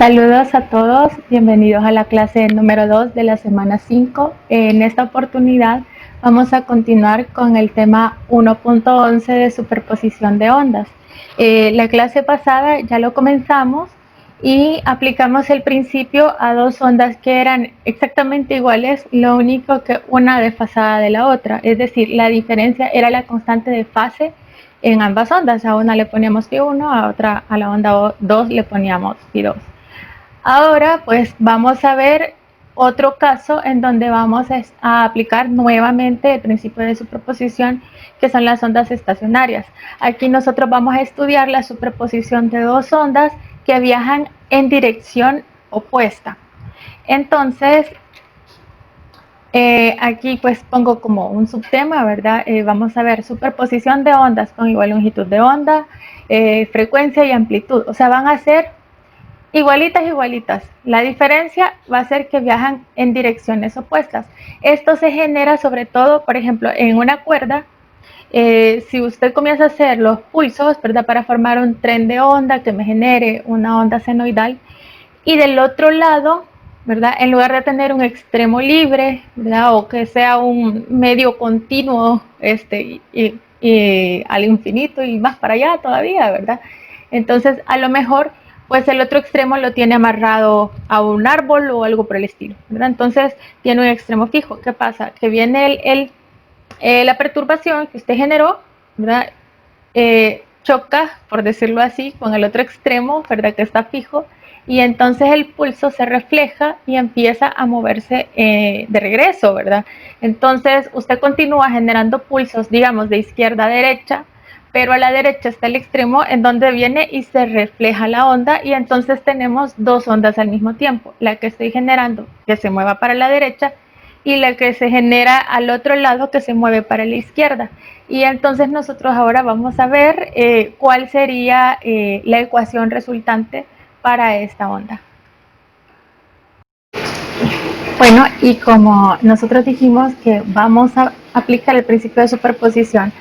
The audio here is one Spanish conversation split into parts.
Saludos a todos, bienvenidos a la clase número 2 de la semana 5. En esta oportunidad vamos a continuar con el tema 1.11 de superposición de ondas. La clase pasada ya lo comenzamos y aplicamos el principio a dos ondas que eran exactamente iguales, lo único que una desfasada de la otra, es decir, la diferencia era la constante de fase en ambas ondas. A una le poníamos Phi1, a otra, a la onda 2 le poníamos Phi2. Ahora pues vamos a ver otro caso en donde vamos a aplicar nuevamente el principio de superposición, que son las ondas estacionarias. Aquí nosotros vamos a estudiar la superposición de dos ondas que viajan en dirección opuesta. Entonces, aquí pues pongo como un subtema, ¿verdad? Vamos a ver superposición de ondas con igual longitud de onda, frecuencia y amplitud. O sea, van a ser igualitas. La diferencia va a ser que viajan en direcciones opuestas. Esto se genera sobre todo, por ejemplo, en una cuerda. Si usted comienza a hacer los pulsos, ¿verdad? Para formar un tren de onda que me genere una onda senoidal. Y del otro lado, ¿verdad? En lugar de tener un extremo libre, ¿verdad? O que sea un medio continuo, y al infinito y más para allá todavía, ¿verdad? Entonces, a lo mejor pues el otro extremo lo tiene amarrado a un árbol o algo por el estilo, ¿verdad? Entonces tiene un extremo fijo. ¿Qué pasa? Que viene la perturbación que usted generó, ¿verdad? Choca, por decirlo así, con el otro extremo, ¿verdad? Que está fijo, y entonces el pulso se refleja y empieza a moverse de regreso, ¿verdad? Entonces usted continúa generando pulsos, digamos, de izquierda a derecha, pero a la derecha está el extremo en donde viene y se refleja la onda, y entonces tenemos dos ondas al mismo tiempo, la que estoy generando que se mueva para la derecha y la que se genera al otro lado que se mueve para la izquierda. Y entonces nosotros ahora vamos a ver cuál sería la ecuación resultante para esta onda. Bueno, y como nosotros dijimos que vamos a aplicar el principio de superposición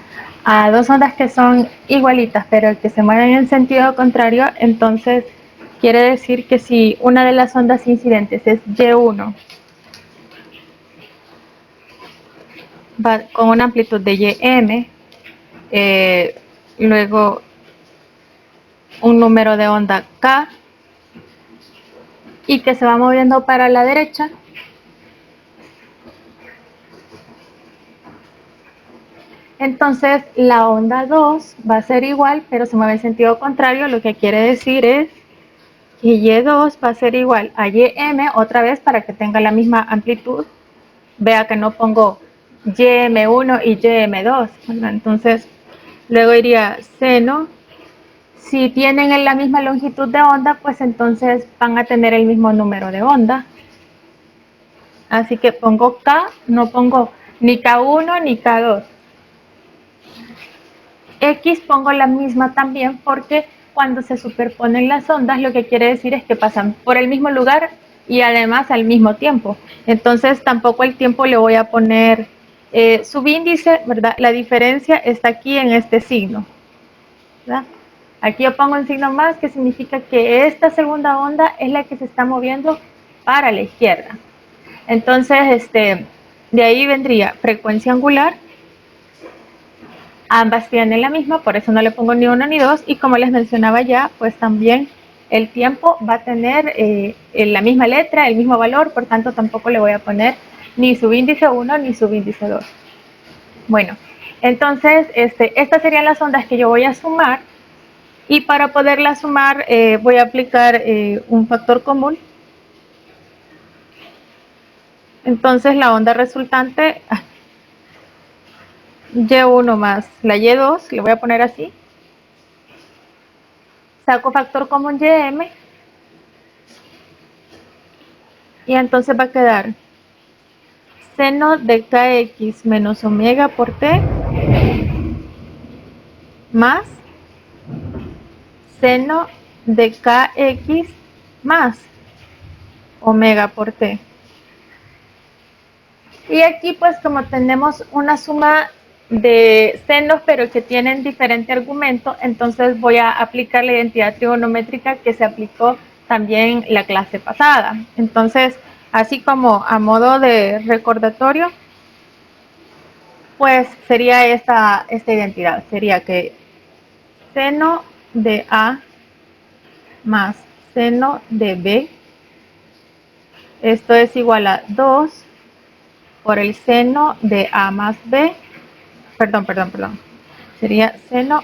a dos ondas que son igualitas, pero que se mueven en sentido contrario, entonces quiere decir que si una de las ondas incidentes es Y1, va con una amplitud de Ym, luego un número de onda K, y que se va moviendo para la derecha, entonces la onda 2 va a ser igual, pero se mueve en sentido contrario, lo que quiere decir es que Y2 va a ser igual a Ym, otra vez para que tenga la misma amplitud. Vea que no pongo Ym1 y Ym2, entonces luego iría seno. Si tienen la misma longitud de onda, pues entonces van a tener el mismo número de onda. Así que pongo K, no pongo ni K1 ni K2. X pongo la misma también porque cuando se superponen las ondas lo que quiere decir es que pasan por el mismo lugar y además al mismo tiempo. Entonces tampoco el tiempo le voy a poner subíndice, ¿verdad? La diferencia está aquí en este signo, ¿verdad? Aquí yo pongo un signo más que significa que esta segunda onda es la que se está moviendo para la izquierda. Entonces, de ahí vendría frecuencia angular. Ambas tienen la misma, por eso no le pongo ni uno ni dos, y como les mencionaba ya, pues también el tiempo va a tener la misma letra, el mismo valor, por tanto tampoco le voy a poner ni subíndice 1 ni subíndice 2. Bueno, entonces estas serían las ondas que yo voy a sumar, y para poderlas sumar voy a aplicar un factor común. Entonces la onda resultante, Y1 más la Y2, le voy a poner así, saco factor común Ym, y entonces va a quedar seno de kx menos omega por t más seno de kx más omega por t. Y aquí pues como tenemos una suma de senos pero que tienen diferente argumento, entonces voy a aplicar la identidad trigonométrica que se aplicó también la clase pasada. Entonces, así como a modo de recordatorio, pues sería esta identidad. Sería que seno de A más seno de B, esto es igual a 2 por el seno de A más B, perdón, sería seno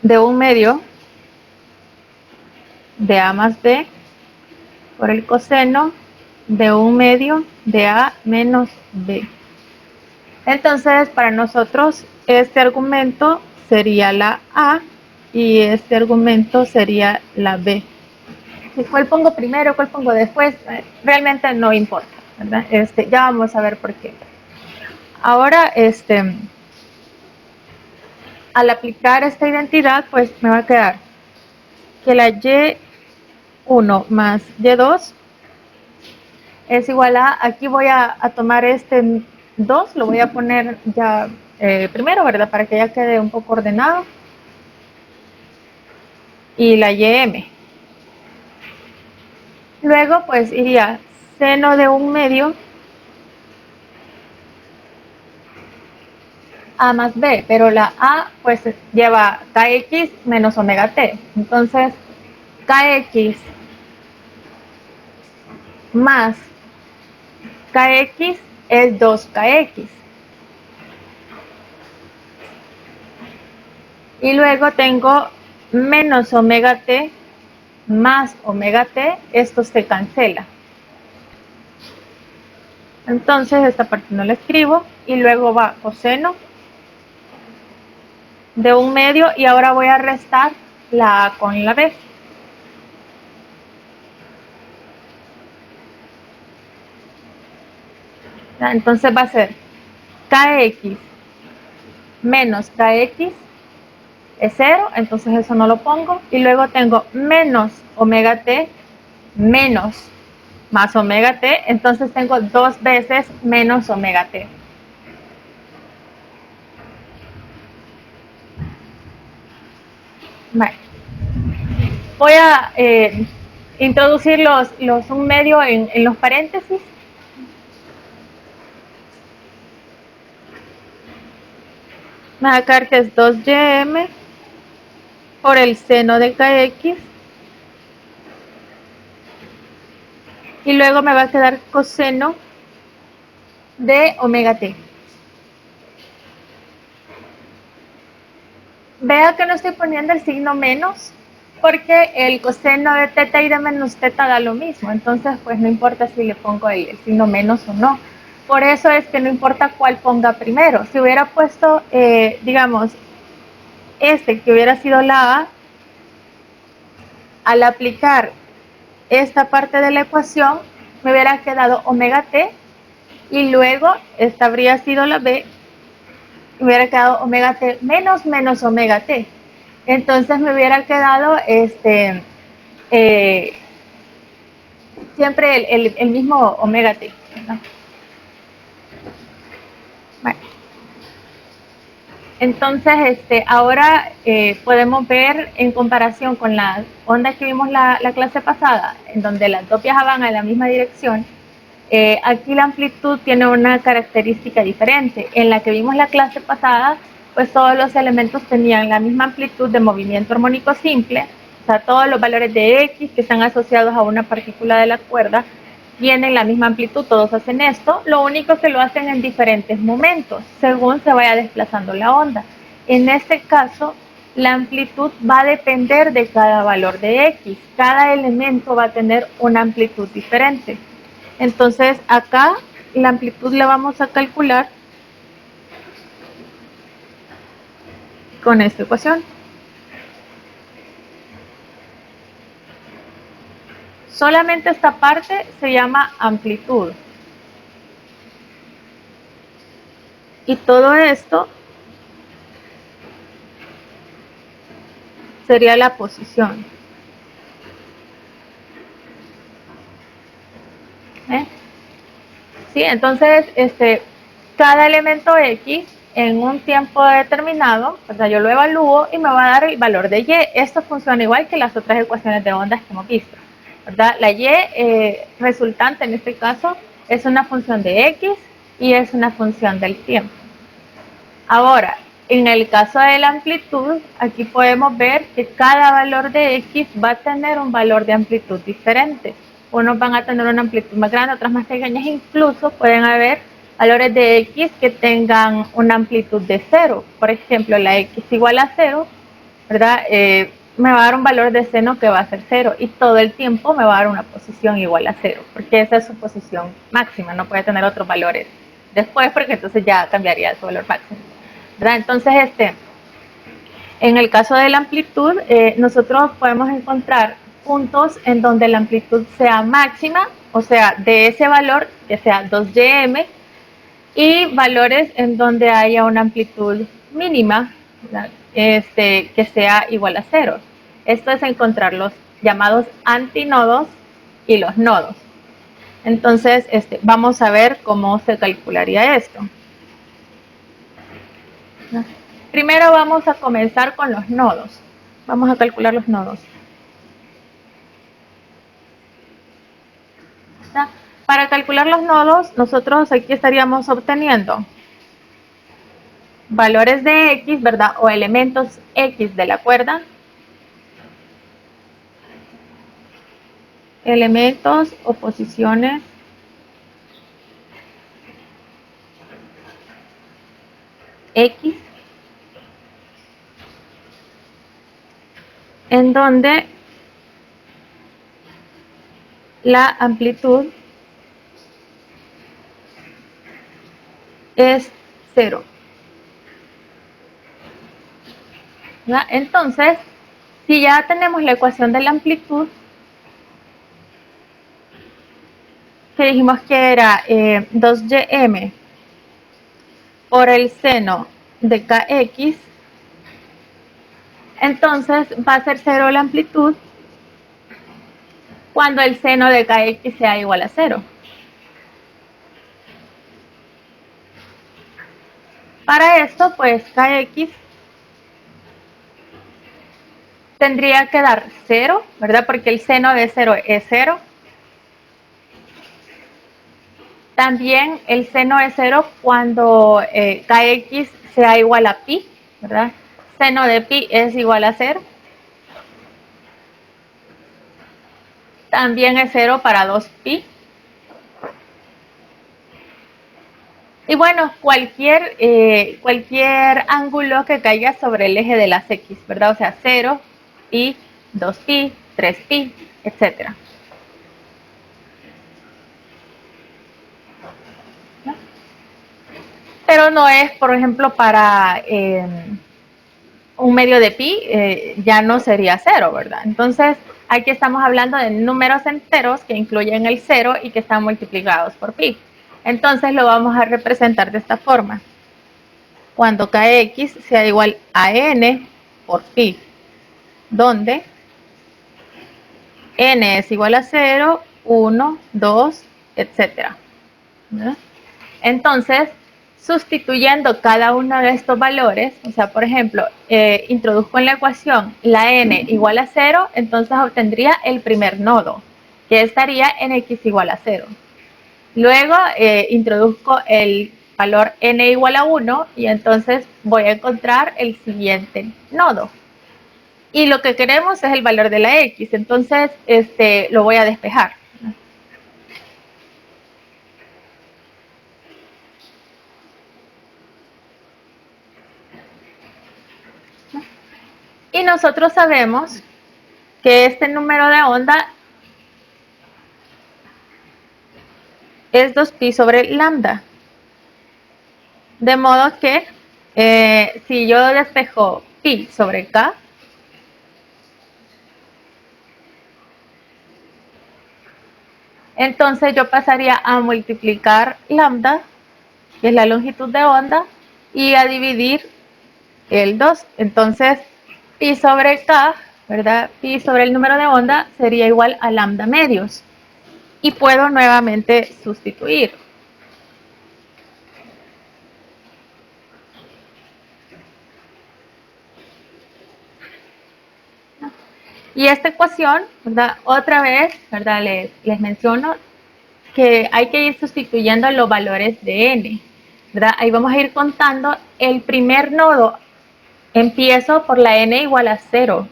de 1/2 de A más B por el coseno de 1/2 de A menos B. Entonces, para nosotros, este argumento sería la A y este argumento sería la B. ¿Cuál pongo primero, cuál pongo después? Realmente no importa, ¿verdad? Ya vamos a ver por qué. Ahora, al aplicar esta identidad, pues me va a quedar que la Y1 más Y2 es igual a, aquí voy a tomar este 2, lo voy a poner ya primero, ¿verdad? Para que ya quede un poco ordenado. Y la YM. Luego pues iría seno de 1/2 A más B, pero la A pues lleva KX menos omega T. Entonces KX más KX es 2KX. Y luego tengo menos omega T más omega T, esto se cancela. Entonces esta parte no la escribo y luego va coseno de 1/2 y ahora voy a restar la A con la B. Entonces va a ser KX menos KX es 0, entonces eso no lo pongo. Y luego tengo menos omega T menos más omega T, entonces tengo 2 veces menos omega T. Vale. Voy a introducir los 1/2 en los paréntesis. Me va a quedar que es 2YM por el seno de KX. Y luego me va a quedar coseno de omega T. Vea que no estoy poniendo el signo menos, porque el coseno de teta y de menos teta da lo mismo. Entonces, pues no importa si le pongo el signo menos o no. Por eso es que no importa cuál ponga primero. Si hubiera puesto, digamos, que hubiera sido la A, al aplicar esta parte de la ecuación, me hubiera quedado omega T y luego esta habría sido la B, me hubiera quedado omega T menos menos omega T. Entonces me hubiera quedado siempre el mismo omega T, ¿no? Bueno. Entonces, ahora podemos ver en comparación con la onda que vimos la clase pasada, en donde las dos viajaban en la misma dirección, aquí la amplitud tiene una característica diferente. En la que vimos la clase pasada, pues todos los elementos tenían la misma amplitud de movimiento armónico simple, o sea, todos los valores de X que están asociados a una partícula de la cuerda tienen la misma amplitud, todos hacen esto, lo único que lo hacen en diferentes momentos, según se vaya desplazando la onda. En este caso, la amplitud va a depender de cada valor de X, cada elemento va a tener una amplitud diferente. Entonces, acá la amplitud la vamos a calcular con esta ecuación. Solamente esta parte se llama amplitud. Y todo esto sería la posición. ¿Sí? Entonces, cada elemento X en un tiempo determinado, o sea, yo lo evalúo y me va a dar el valor de Y. Esto funciona igual que las otras ecuaciones de ondas que hemos visto, ¿verdad? La Y resultante en este caso es una función de X y es una función del tiempo. Ahora, en el caso de la amplitud, aquí podemos ver que cada valor de X va a tener un valor de amplitud diferente. Unos van a tener una amplitud más grande, otras más pequeñas, incluso pueden haber valores de X que tengan una amplitud de 0. Por ejemplo, la X igual a 0, ¿verdad? Me va a dar un valor de seno que va a ser 0 y todo el tiempo me va a dar una posición igual a 0, porque esa es su posición máxima, no puede tener otros valores después porque entonces ya cambiaría su valor máximo, ¿verdad? Entonces, en el caso de la amplitud, nosotros podemos encontrar puntos en donde la amplitud sea máxima, o sea, de ese valor que sea 2ym, y valores en donde haya una amplitud mínima, que sea igual a 0. Esto es encontrar los llamados antinodos y los nodos. Entonces, vamos a ver cómo se calcularía esto. Primero vamos a comenzar con los nodos. Vamos a calcular los nodos. Para calcular los nodos, nosotros aquí estaríamos obteniendo valores de X, ¿verdad? O elementos X de la cuerda. Elementos o posiciones X, en donde la amplitud es 0. ¿Ya? Entonces, si ya tenemos la ecuación de la amplitud, que dijimos que era 2ym por el seno de kx, entonces va a ser 0 la amplitud cuando el seno de kx sea igual a 0. Para esto, pues kx tendría que dar 0, ¿verdad? Porque el seno de 0 es 0. También el seno es 0 cuando kx sea igual a pi, ¿verdad? Seno de pi es igual a 0. También es 0 para 2pi. Y bueno, cualquier ángulo que caiga sobre el eje de las x, ¿verdad? O sea, 0, pi, 2pi, 3pi, etc. ¿No? Pero no es, por ejemplo, para un medio de pi, ya no sería 0, ¿verdad? Entonces, aquí estamos hablando de números enteros que incluyen el 0 y que están multiplicados por pi. Entonces, lo vamos a representar de esta forma. Cuando kx sea igual a n por pi, donde n es igual a 0, 1, 2, etc. Entonces, sustituyendo cada uno de estos valores, o sea, por ejemplo, introduzco en la ecuación la n igual a 0, entonces obtendría el primer nodo, que estaría en x igual a 0. Luego introduzco el valor n igual a 1 y entonces voy a encontrar el siguiente nodo. Y lo que queremos es el valor de la x, entonces lo voy a despejar. Y nosotros sabemos que este número de onda es 2pi sobre lambda. De modo que si yo despejo pi sobre k, entonces yo pasaría a multiplicar lambda, que es la longitud de onda, y a dividir el 2. Entonces, pi sobre k, ¿verdad? Pi sobre el número de onda sería igual a lambda medios. Y puedo nuevamente sustituir. Y esta ecuación, ¿verdad? Otra vez, ¿verdad? Les menciono que hay que ir sustituyendo los valores de n, ¿verdad? Ahí vamos a ir contando el primer nodo. Empiezo por la n igual a 0.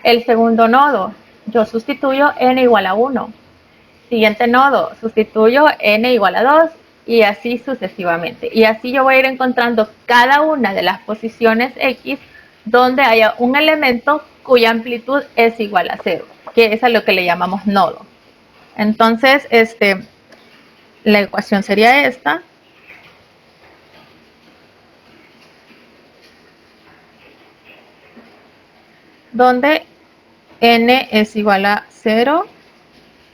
El segundo nodo, yo sustituyo n igual a 1. Siguiente nodo, sustituyo n igual a 2 y así sucesivamente. Y así yo voy a ir encontrando cada una de las posiciones x donde haya un elemento cuya amplitud es igual a 0, que es a lo que le llamamos nodo. Entonces, la ecuación sería esta. Donde n es igual a 0,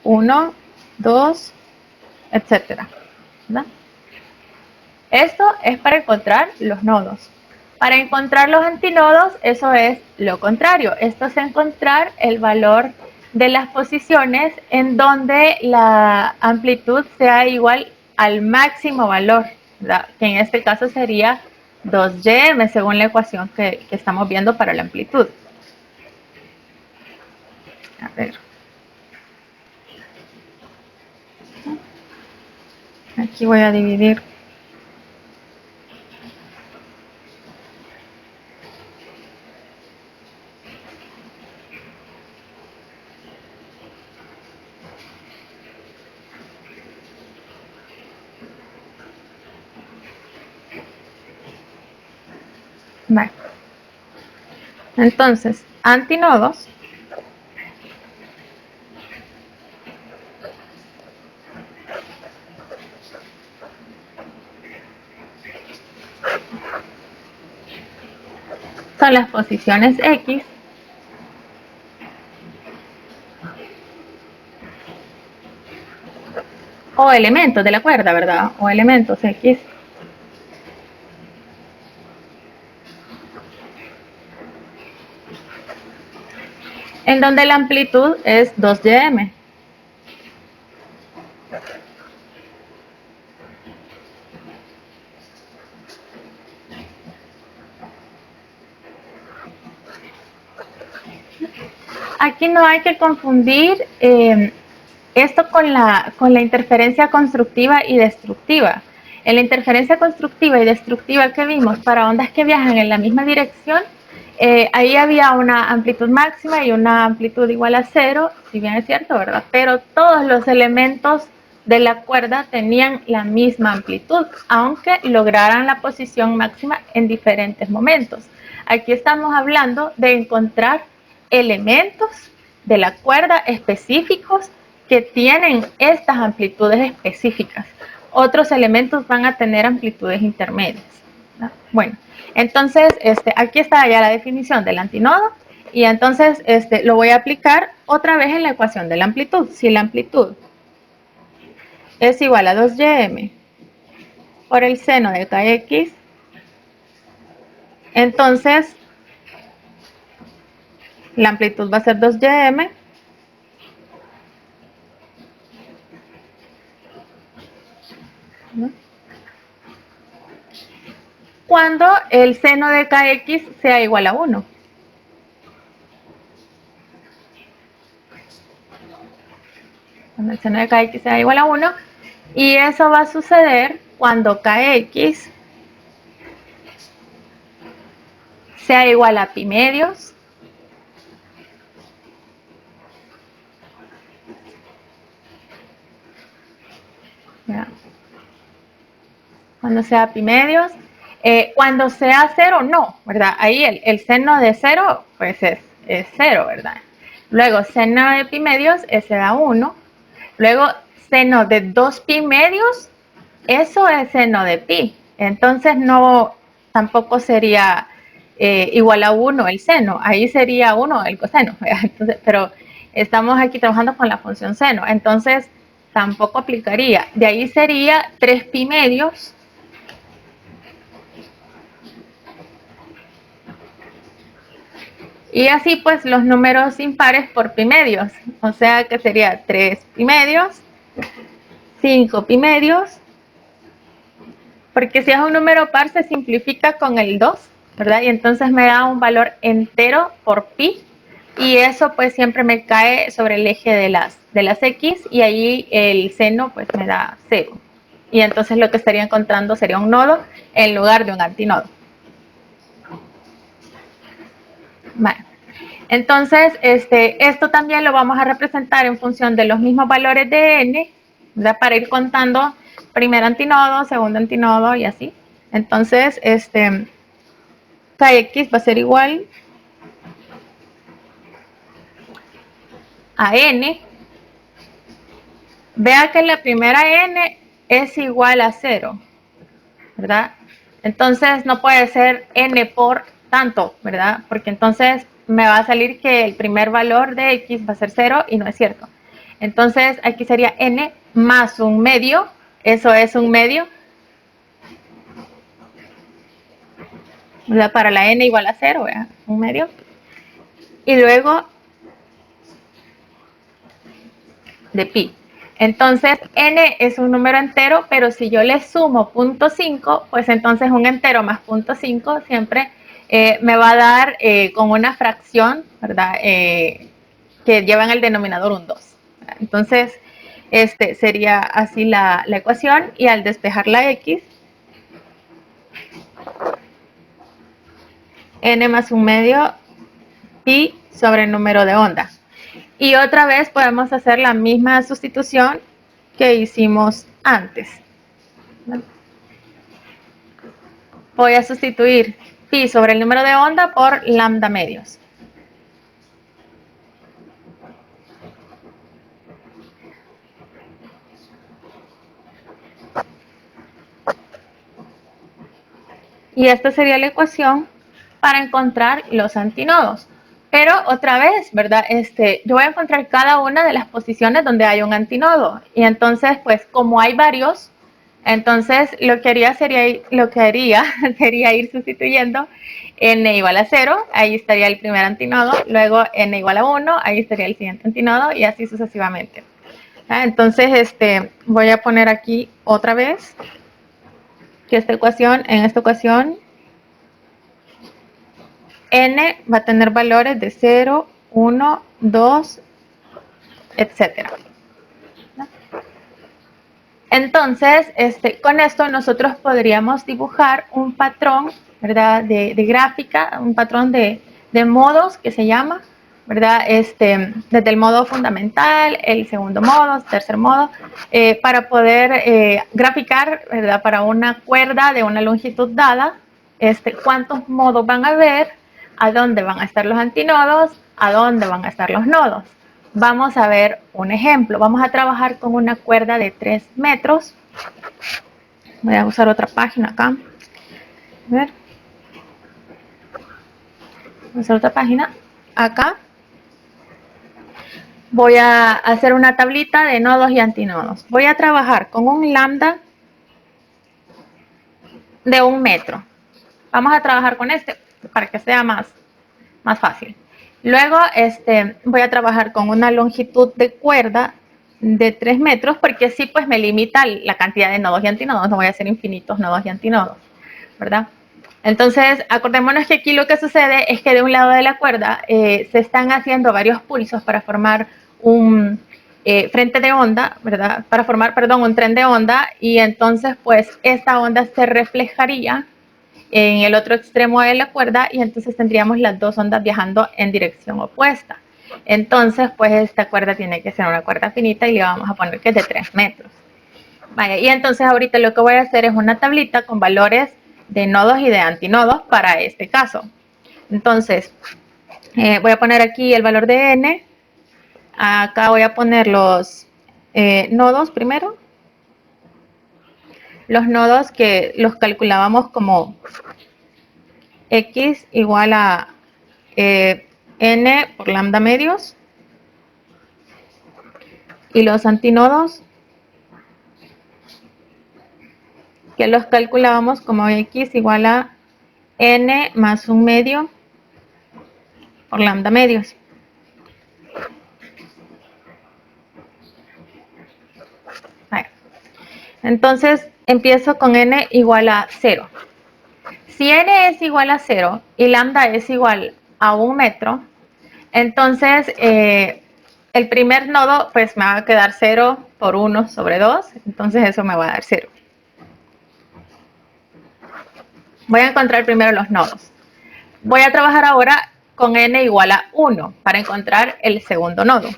1, 2, etcétera. ¿Verdad? Esto es para encontrar los nodos. Para encontrar los antinodos, eso es lo contrario. Esto es encontrar el valor de las posiciones en donde la amplitud sea igual al máximo valor, ¿verdad? Que en este caso sería 2ym según la ecuación que estamos viendo para la amplitud. A ver. Aquí voy a dividir. Vale. Entonces, antinodos son las posiciones X o elementos de la cuerda, ¿verdad? O elementos X en donde la amplitud es 2ym. Aquí no hay que confundir esto con la interferencia constructiva y destructiva. En la interferencia constructiva y destructiva que vimos para ondas que viajan en la misma dirección, ahí había una amplitud máxima y una amplitud igual a 0, si bien es cierto, ¿verdad? Pero todos los elementos de la cuerda tenían la misma amplitud, aunque lograran la posición máxima en diferentes momentos. Aquí estamos hablando de encontrar elementos de la cuerda específicos que tienen estas amplitudes específicas. Otros elementos van a tener amplitudes intermedias, ¿no? Bueno, entonces aquí está ya la definición del antinodo y entonces lo voy a aplicar otra vez en la ecuación de la amplitud. Si la amplitud es igual a 2ym por el seno de kx, entonces la amplitud va a ser 2ym cuando el seno de kx sea igual a 1. Cuando el seno de kx sea igual a 1. Y eso va a suceder cuando kx sea igual a pi medios ¿ya? Cuando sea pi medios, cuando sea 0 no, ¿verdad? Ahí el seno de 0 pues es 0, ¿verdad? Luego seno de pi medios, ese da 1. Luego seno de 2 pi medios, eso es seno de pi. Entonces no, tampoco sería igual a 1 el seno. Ahí sería 1 el coseno. Entonces, pero estamos aquí trabajando con la función seno. Entonces tampoco aplicaría. De ahí sería 3 pi medios. Y así pues los números impares por pi medios. O sea que sería 3 pi medios, 5 pi medios, porque si es un número par se simplifica con el 2, ¿verdad? Y entonces me da un valor entero por pi y eso pues siempre me cae sobre el eje de las X, y ahí el seno pues me da 0. Y entonces lo que estaría encontrando sería un nodo en lugar de un antinodo. Vale. Entonces, esto también lo vamos a representar en función de los mismos valores de n, ¿verdad? Para ir contando primer antinodo, segundo antinodo y así. Entonces, kx va a ser igual a n. Vea que la primera n es igual a 0, ¿verdad? Entonces no puede ser n por tanto, ¿verdad? Porque entonces me va a salir que el primer valor de x va a ser 0 y no es cierto. Entonces aquí sería n más un medio, eso es un medio, ¿verdad? Para la n igual a 0, ¿verdad? Un medio. Y luego de pi. Entonces n es un número entero, pero si yo le sumo 0.5, pues entonces un entero más 0.5 siempre me va a dar con una fracción, ¿verdad? Que lleva en el denominador un 2. Entonces, sería así la ecuación, y al despejar la x, n más un medio pi sobre el número de onda. Y otra vez podemos hacer la misma sustitución que hicimos antes. Voy a sustituir pi sobre el número de onda por lambda medios. Y esta sería la ecuación para encontrar los antinodos. Pero otra vez, ¿verdad? Yo voy a encontrar cada una de las posiciones donde hay un antinodo. Y entonces, pues, como hay varios, entonces lo que haría sería ir sustituyendo n igual a 0, ahí estaría el primer antinodo, luego n igual a 1, ahí estaría el siguiente antinodo, y así sucesivamente. Entonces, voy a poner aquí otra vez que en esta ecuación, n va a tener valores de 0, 1, 2, etcétera. Entonces, con esto nosotros podríamos dibujar un patrón, ¿verdad? De gráfica, un patrón de modos que se llama, ¿verdad? Desde el modo fundamental, el segundo modo, tercer modo, para poder graficar, ¿verdad? Para una cuerda de una longitud dada, cuántos modos van a haber, a dónde van a estar los antinodos, a dónde van a estar los nodos. Vamos a ver un ejemplo. Vamos a trabajar con una cuerda de 3 metros. Voy a usar otra página acá. A ver. Voy a usar otra página. Acá voy a hacer una tablita de nodos y antinodos. Voy a trabajar con un lambda de 1 metro. Vamos a trabajar con este para que sea más fácil. Luego voy a trabajar con una longitud de cuerda de 3 metros, porque así pues me limita la cantidad de nodos y antinodos, no voy a hacer infinitos nodos y antinodos, ¿verdad? Entonces, acordémonos que aquí lo que sucede es que de un lado de la cuerda se están haciendo varios pulsos para formar un frente de onda, ¿verdad? Para formar, perdón, un tren de onda, y entonces pues esta onda se reflejaría en el otro extremo de la cuerda, y entonces tendríamos las dos ondas viajando en dirección opuesta. Entonces, pues esta cuerda tiene que ser una cuerda finita, y le vamos a poner que es de 3 metros. Vale, y entonces ahorita lo que voy a hacer es una tablita con valores de nodos y de antinodos para este caso. Entonces, voy a poner aquí el valor de n. Acá voy a poner los nodos primero. Los nodos que los calculábamos como x igual a n por lambda medios, y los antinodos que los calculábamos como x igual a n más un medio por lambda medios. Entonces empiezo con n igual a 0. Si n es igual a 0 y lambda es igual a 1 metro, Entonces, el primer nodo pues me va a quedar 0 por 1 sobre 2, entonces eso me va a dar 0. Voy a encontrar primero los nodos. Voy a trabajar ahora con n igual a 1 para encontrar el segundo nodo.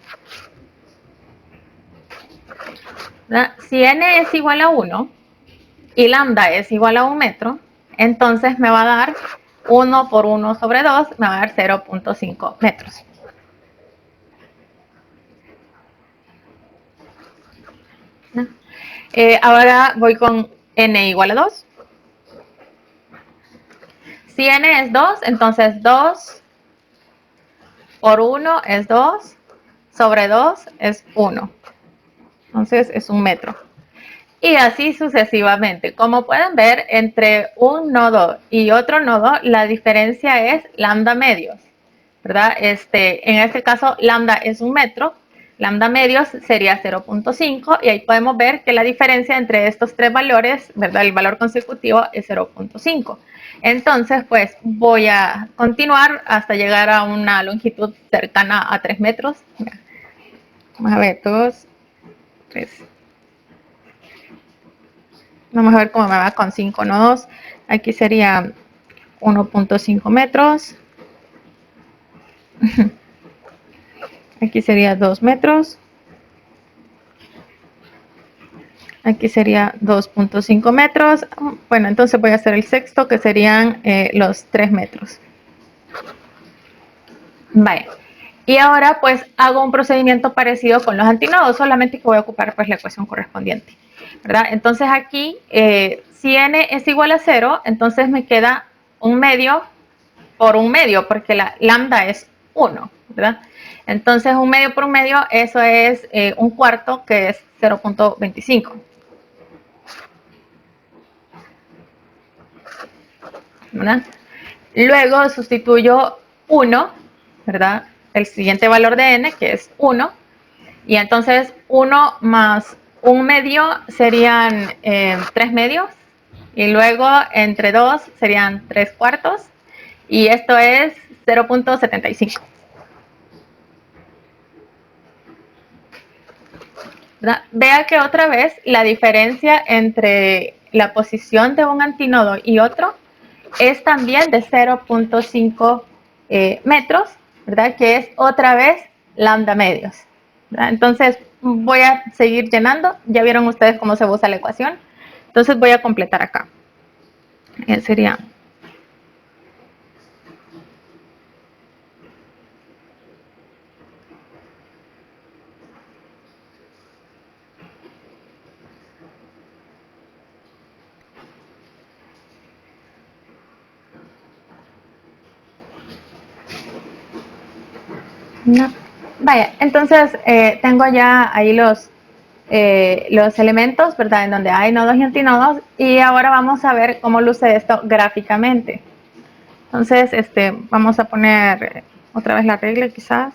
Si n es igual a 1 y lambda es igual a 1 metro, entonces me va a dar 1 por 1 sobre 2, me va a dar 0.5 metros. Ahora voy con n igual a 2. Si n es 2, entonces 2 por 1 es 2, sobre 2 es 1. Entonces es 1 metro. Y así sucesivamente. Como pueden ver, entre un nodo y otro nodo, la diferencia es lambda medios, ¿verdad? En este caso, lambda es 1 metro, lambda medios sería 0.5, y ahí podemos ver que la diferencia entre estos tres valores, ¿verdad? El valor consecutivo es 0.5. Entonces, pues voy a continuar hasta llegar a una longitud cercana a 3 metros. Vamos a ver, 2, 3. Vamos a ver cómo me va con 5 nodos. Aquí sería 1.5 metros. Aquí sería 2 metros. Aquí sería 2.5 metros. Bueno, entonces voy a hacer el sexto, que serían los 3 metros. Vale. Y ahora pues hago un procedimiento parecido con los antinodos, solamente que voy a ocupar pues la ecuación correspondiente, ¿verdad? Entonces aquí, si n es igual a 0, entonces me queda 1 medio por 1 medio, porque la lambda es 1, ¿verdad? Entonces 1 medio por 1 medio, eso es 1/4, que es 0.25. ¿Verdad? Luego sustituyo 1, ¿verdad? El siguiente valor de n, que es 1, y entonces 1 más 1 medio serían 3 medios, y luego entre 2 serían 3 cuartos, y esto es 0.75. Vea que otra vez la diferencia entre la posición de un antinodo y otro es también de 0.5 metros, ¿verdad? Que es otra vez lambda medios, ¿verdad? Entonces voy a seguir llenando. Ya vieron ustedes cómo se usa la ecuación. Entonces voy a completar acá. Sería no. Vaya, entonces tengo ya ahí los elementos, ¿verdad? En donde hay nodos y antinodos, y ahora vamos a ver cómo luce esto gráficamente. Entonces, vamos a poner otra vez la regla quizás.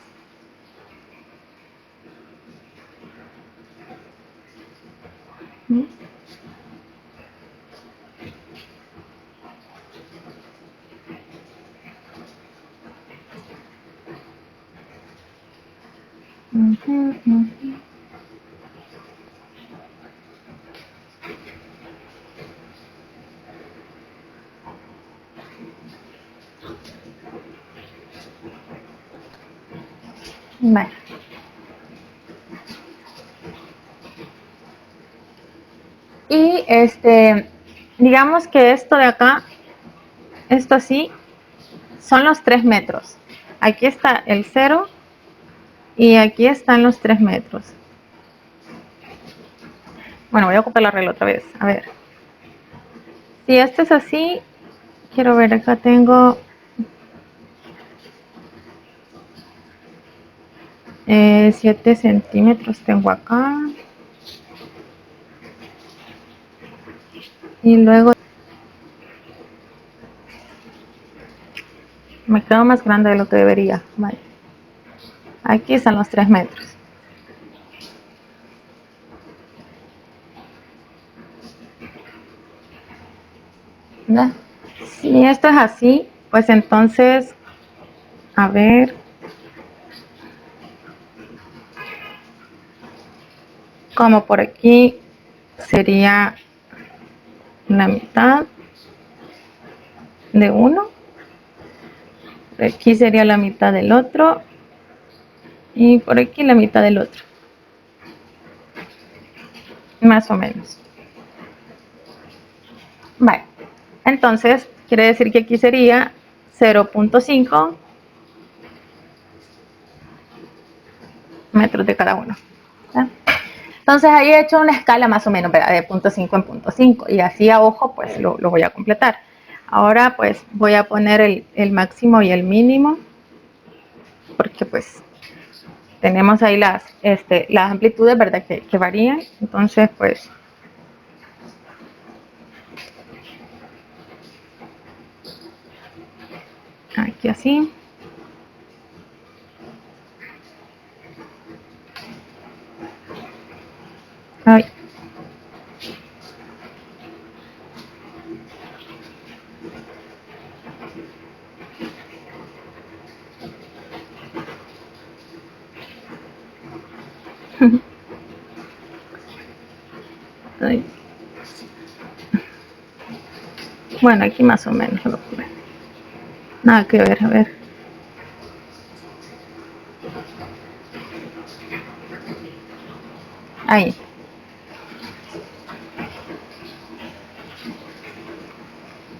Vale. Y digamos que esto de acá, esto así, son los 3 metros. Aquí está el 0 y aquí están los 3 metros. Bueno, voy a ocupar la regla otra vez. A ver. Si esto es así, quiero ver, acá tengo 7 centímetros tengo acá. Y luego me quedo más grande de lo que debería. Vale. Aquí están los 3 metros. ¿Verdad? Si esto es así, pues entonces, a ver, como por aquí sería la mitad de uno, por aquí sería la mitad del otro y por aquí la mitad del otro, más o menos. Vale, entonces quiere decir que aquí sería 0.5 metros de cada uno. ¿Verdad? Entonces ahí he hecho una escala más o menos, ¿verdad? De 0.5 en 0.5 y así a ojo pues lo voy a completar. Ahora pues voy a poner el máximo y el mínimo porque pues tenemos ahí las amplitudes, ¿verdad? Que varían. Entonces pues aquí así. Ay. Ay. Bueno, aquí más o menos lo puse. Nada que ver, a ver. Ahí.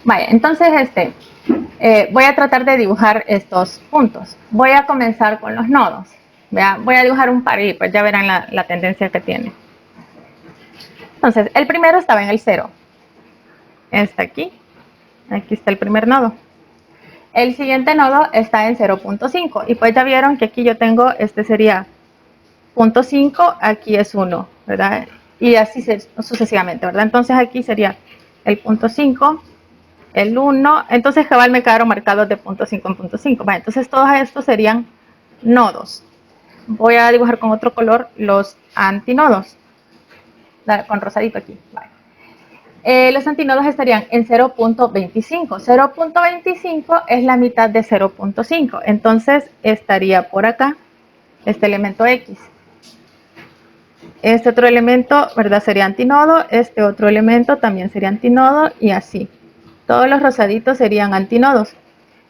Vaya, entonces voy a tratar de dibujar estos puntos. Voy a comenzar con los nodos. Voy a dibujar un par y pues ya verán la tendencia que tiene. Entonces, el primero estaba en el 0. Está aquí. Aquí está el primer nodo. El siguiente nodo está en 0.5. Y pues ya vieron que aquí yo tengo, sería 0.5, aquí es 1, ¿verdad? Y así sucesivamente, ¿verdad? Entonces aquí sería el 0.5, el 1, entonces cabal me quedaron marcados de 0.5 en 0.5. Vale, entonces todos estos serían nodos. Voy a dibujar con otro color los antinodos, con rosadito aquí. Vale. Los antinodos estarían en 0.25. 0.25 es la mitad de 0.5, entonces estaría por acá este elemento X. Este otro elemento, ¿verdad? Sería antinodo, este otro elemento también sería antinodo y así. Todos los rosaditos serían antinodos.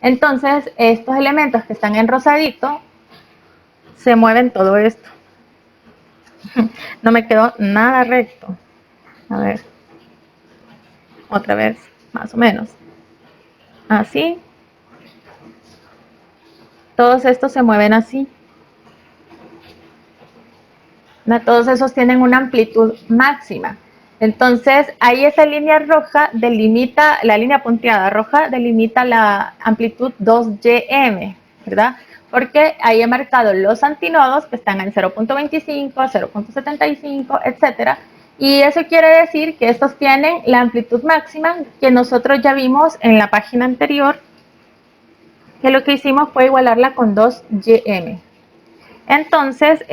Entonces, estos elementos que están en rosadito se mueven todo esto. No me quedó nada recto. A ver, otra vez, más o menos. Así. Todos estos se mueven así. Todos esos tienen una amplitud máxima. Entonces, ahí esa línea roja delimita, la línea punteada roja delimita la amplitud 2GM, ¿verdad? Porque ahí he marcado los antinodos que están en 0.25, 0.75, etcétera. Y eso quiere decir que estos tienen la amplitud máxima que nosotros ya vimos en la página anterior, que lo que hicimos fue igualarla con 2GM. Entonces,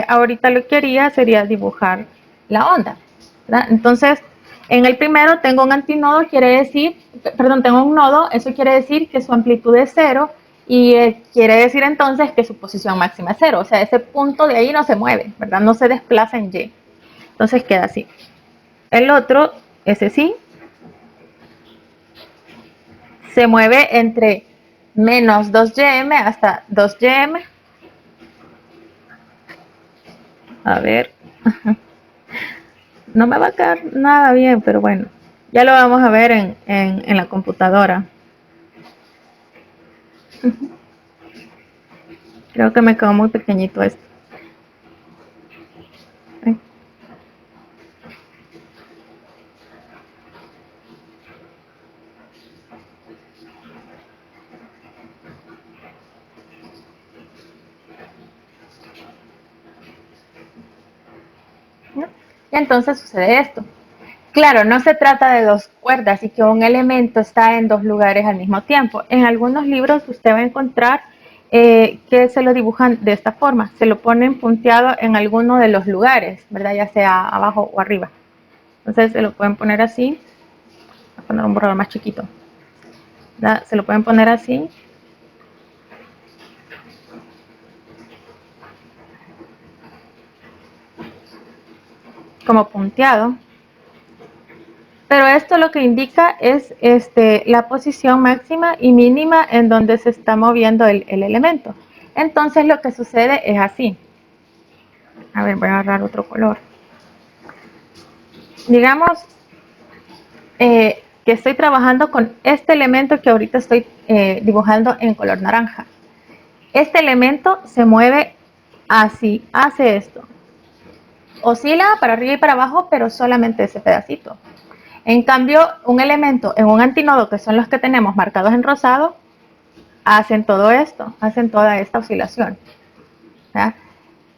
ahorita lo que haría sería dibujar la onda, ¿verdad? Entonces, en el primero tengo un antinodo, tengo un nodo, eso quiere decir que su amplitud es 0 y quiere decir entonces que su posición máxima es 0, o sea, ese punto de ahí no se mueve, ¿verdad? No se desplaza en Y. Entonces queda así. El otro, ese sí, se mueve entre menos 2GM hasta 2GM. A ver. No me va a quedar nada bien, pero bueno, ya lo vamos a ver en la computadora. Creo que me quedó muy pequeñito esto. Y entonces sucede esto. Claro, no se trata de dos cuerdas y que un elemento está en dos lugares al mismo tiempo. En algunos libros usted va a encontrar que se lo dibujan de esta forma. Se lo ponen punteado en alguno de los lugares, ¿verdad? Ya sea abajo o arriba. Entonces se lo pueden poner así. Voy a poner un borrador más chiquito. ¿Verdad? Se lo pueden poner así. como punteado. Pero esto lo que indica es la posición máxima y mínima en donde se está moviendo el elemento. Entonces lo que sucede es así. A ver, voy a agarrar otro color. Digamos que estoy trabajando con este elemento que ahorita estoy dibujando en color naranja. Este elemento se mueve así, hace esto. Oscila para arriba y para abajo, pero solamente ese pedacito. En cambio, un elemento en un antinodo, que son los que tenemos marcados en rosado, hacen todo esto, hacen toda esta oscilación. ¿Ya?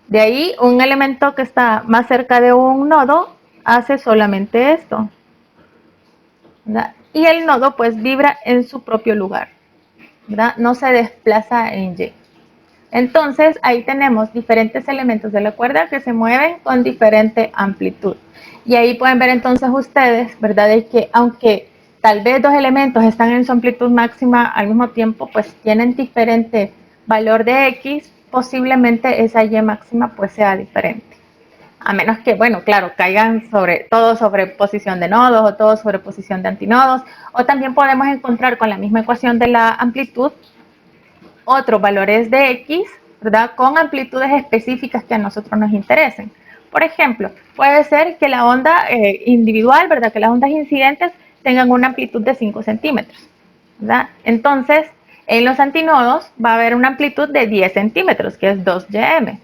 De ahí, un elemento que está más cerca de un nodo hace solamente esto. ¿Verdad? Y el nodo pues vibra en su propio lugar. ¿Verdad? No se desplaza en Y. Entonces, ahí tenemos diferentes elementos de la cuerda que se mueven con diferente amplitud. Y ahí pueden ver entonces ustedes, ¿verdad? De que aunque tal vez dos elementos están en su amplitud máxima al mismo tiempo, pues tienen diferente valor de X, posiblemente esa Y máxima pues sea diferente. A menos que, bueno, claro, caigan sobre posición de nodos o todo sobre posición de antinodos. O también podemos encontrar con la misma ecuación de la amplitud otros valores de X, ¿verdad? Con amplitudes específicas que a nosotros nos interesen. Por ejemplo, puede ser que la onda individual, ¿verdad? Que las ondas incidentes tengan una amplitud de 5 centímetros, ¿verdad? Entonces, en los antinodos va a haber una amplitud de 10 centímetros, que es 2ym.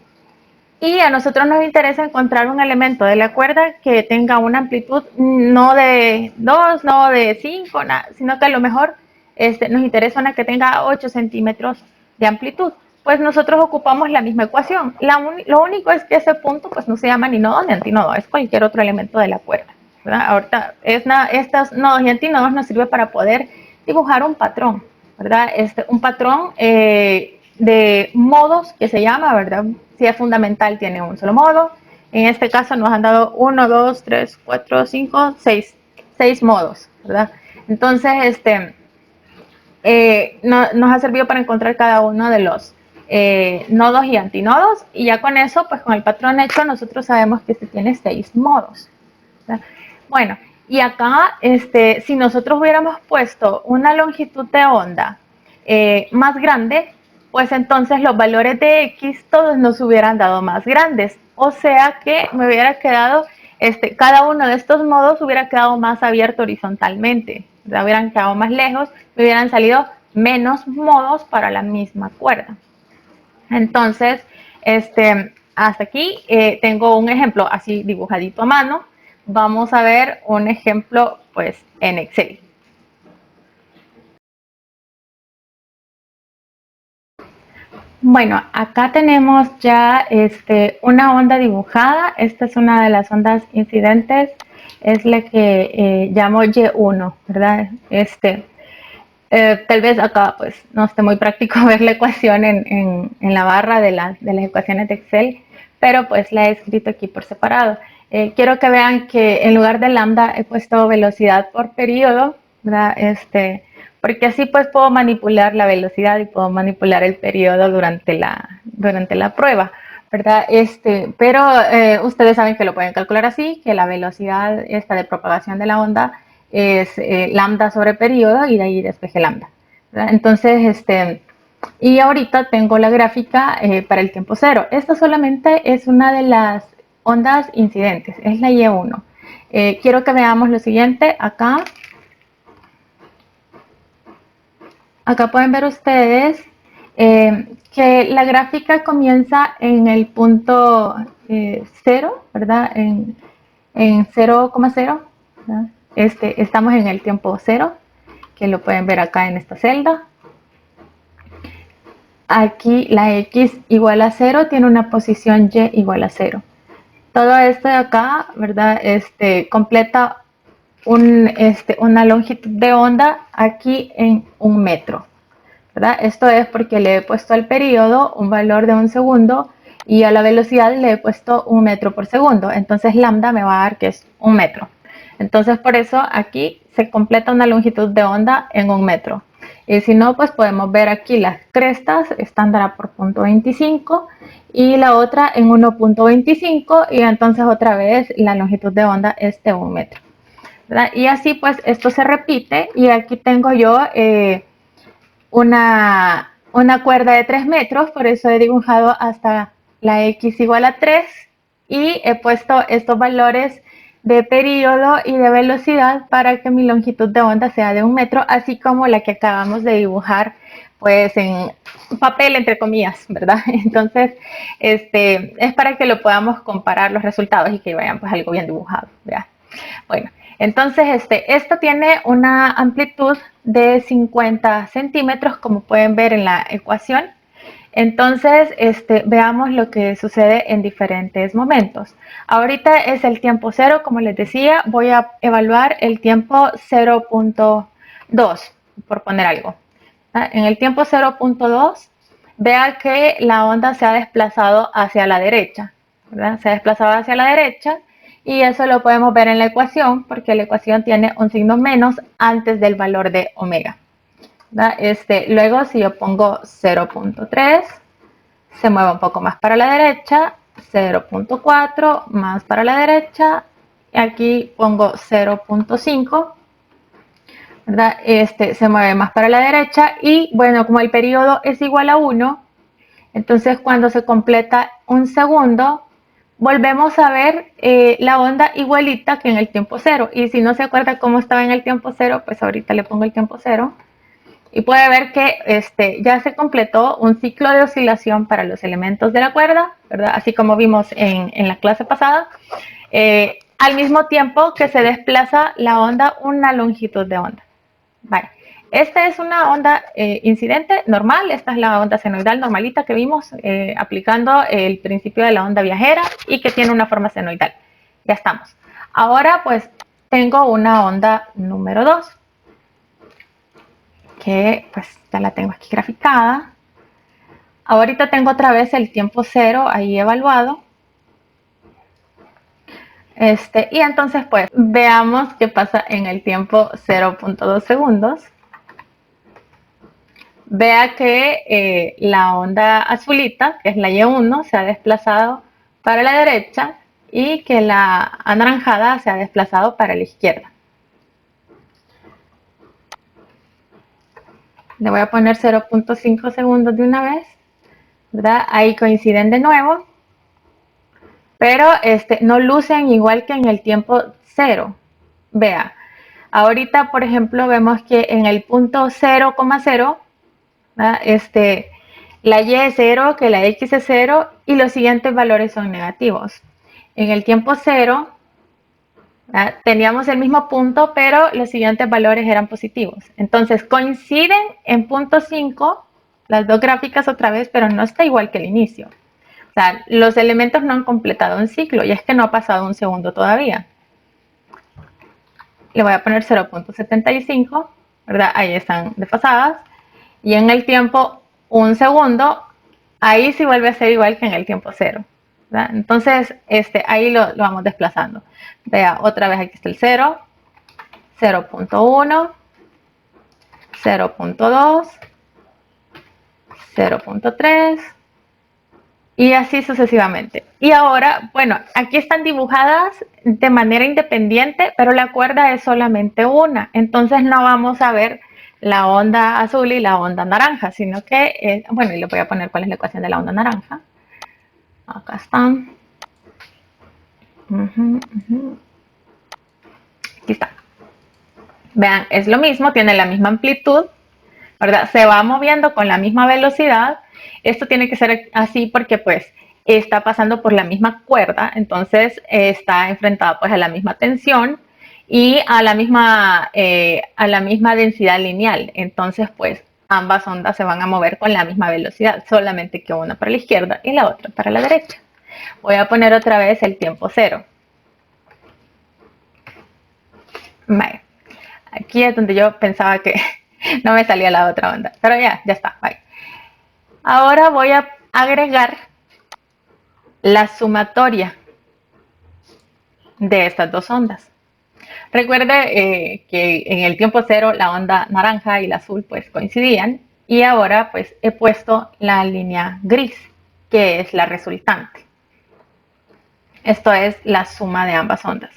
Y a nosotros nos interesa encontrar un elemento de la cuerda que tenga una amplitud no de 2, no de 5, sino que a lo mejor nos interesa una que tenga 8 centímetros de amplitud. Pues nosotros ocupamos la misma ecuación. Lo único es que ese punto pues no se llama ni nodo ni antinodo, es cualquier otro elemento de la cuerda, ¿verdad? Ahorita estos nodos y antinodos nos sirve para poder dibujar un patrón, ¿verdad? Un patrón de modos que se llama, ¿verdad? Si es fundamental tiene un solo modo. En este caso nos han dado 1, 2, 3, 4, 5, 6 modos, ¿verdad? Entonces, nos ha servido para encontrar cada uno de los nodos y antinodos, y ya con eso, pues con el patrón hecho, nosotros sabemos que este tiene 6 modos, ¿verdad? Bueno, y acá, si nosotros hubiéramos puesto una longitud de onda más grande, pues entonces los valores de X todos nos hubieran dado más grandes. O sea que me hubiera quedado, cada uno de estos modos hubiera quedado más abierto horizontalmente. Hubieran quedado más lejos, me hubieran salido menos modos para la misma cuerda. Entonces, hasta aquí tengo un ejemplo así dibujadito a mano. Vamos a ver un ejemplo pues en Excel. Bueno, acá tenemos ya una onda dibujada. Esta es una de las ondas incidentes, es la que llamo Y1, ¿verdad? Tal vez acá pues no esté muy práctico ver la ecuación en la barra de las ecuaciones de Excel, pero pues la he escrito aquí por separado. Quiero que vean que en lugar de lambda he puesto velocidad por periodo, ¿verdad? Porque así pues puedo manipular la velocidad y puedo manipular el periodo durante la prueba, ¿verdad? Pero ustedes saben que lo pueden calcular así, que la velocidad esta de propagación de la onda es lambda sobre periodo y de ahí despeje lambda, ¿verdad? Entonces, y ahorita tengo la gráfica para el tiempo cero. Esta solamente es una de las ondas incidentes, es la Y1. Quiero que veamos lo siguiente acá. Acá pueden ver ustedes que la gráfica comienza en el punto 0, ¿verdad? En 0,0. Estamos en el tiempo 0, que lo pueden ver acá en esta celda. Aquí la X igual a 0 tiene una posición Y igual a 0. Todo esto de acá, ¿verdad? Completa una longitud de onda aquí en 1 metro, ¿verdad? Esto es porque le he puesto al periodo un valor de 1 segundo y a la velocidad le he puesto 1 metro por segundo. Entonces lambda me va a dar que es 1 metro. Entonces por eso aquí se completa una longitud de onda en 1 metro. Y si no, pues podemos ver aquí las crestas estándar por 0.25 y la otra en 1.25 y entonces otra vez la longitud de onda es de 1 metro. ¿Verdad? Y así pues esto se repite y aquí tengo yo una cuerda de 3 metros, por eso he dibujado hasta la x igual a 3 y he puesto estos valores de periodo y de velocidad para que mi longitud de onda sea de 1 metro, así como la que acabamos de dibujar pues en papel entre comillas, ¿verdad? Entonces, es para que lo podamos comparar los resultados y que vayan pues algo bien dibujado, ¿verdad? Bueno, entonces esto tiene una amplitud de 50 centímetros, como pueden ver en la ecuación. Entonces, veamos lo que sucede en diferentes momentos. Ahorita es el tiempo cero, como les decía, voy a evaluar el tiempo 0.2, por poner algo. En el tiempo 0.2, vea que la onda se ha desplazado hacia la derecha, ¿verdad? Se ha desplazado hacia la derecha y eso lo podemos ver en la ecuación porque la ecuación tiene un signo menos antes del valor de omega. Luego, si yo pongo 0.3, se mueve un poco más para la derecha, 0.4 más para la derecha, y aquí pongo 0.5, ¿verdad? Se mueve más para la derecha y bueno, como el periodo es igual a 1, entonces cuando se completa un segundo, volvemos a ver la onda igualita que en el tiempo cero. Y si no se acuerda cómo estaba en el tiempo cero, pues ahorita le pongo el tiempo cero. Y puede ver que ya se completó un ciclo de oscilación para los elementos de la cuerda, ¿verdad? Así como vimos en la clase pasada, al mismo tiempo que se desplaza la onda una longitud de onda. Vale. Esta es una onda incidente normal, esta es la onda senoidal normalita que vimos aplicando el principio de la onda viajera y que tiene una forma senoidal. Ya estamos. Ahora pues tengo una onda número 2 que pues ya la tengo aquí graficada. Ahorita tengo otra vez el tiempo cero ahí evaluado. Y entonces pues veamos qué pasa en el tiempo 0.2 segundos. Vea que la onda azulita, que es la Y1, se ha desplazado para la derecha y que la anaranjada se ha desplazado para la izquierda. Le voy a poner 0.5 segundos de una vez, ¿verdad? Ahí coinciden de nuevo, pero no lucen igual que en el tiempo cero. Vea, ahorita por ejemplo vemos que en el punto 0,0, la y es 0, que la x es 0 y los siguientes valores son negativos. En el tiempo 0 teníamos el mismo punto, pero los siguientes valores eran positivos. Entonces coinciden en punto 5 las dos gráficas otra vez, pero no está igual que el inicio. O sea, los elementos no han completado un ciclo y es que no ha pasado un segundo todavía. Le voy a poner 0.75, ¿verdad? Ahí están desfasadas. Y en el tiempo 1 segundo, ahí sí vuelve a ser igual que en el tiempo 0. ¿Verdad? Entonces, ahí lo vamos desplazando. Vea, otra vez aquí está el 0, 0.1, 0.2, 0.3 y así sucesivamente. Y ahora, bueno, aquí están dibujadas de manera independiente, pero la cuerda es solamente una. Entonces no vamos a ver la onda azul y la onda naranja, sino que, bueno, y le voy a poner cuál es la ecuación de la onda naranja. Acá están. Aquí está. Vean, es lo mismo, tiene la misma amplitud, ¿verdad? Se va moviendo con la misma velocidad. Esto tiene que ser así porque pues está pasando por la misma cuerda, entonces está enfrentada pues a la misma tensión y a la misma densidad lineal. Entonces pues ambas ondas se van a mover con la misma velocidad, solamente que una para la izquierda y la otra para la derecha. Voy a poner otra vez el tiempo cero. Vale. Aquí es donde yo pensaba que no me salía la otra onda, pero ya está. Bye. Ahora voy a agregar la sumatoria de estas dos ondas. Recuerde que en el tiempo cero la onda naranja y la azul pues coincidían y ahora pues he puesto la línea gris, que es la resultante. Esto es la suma de ambas ondas.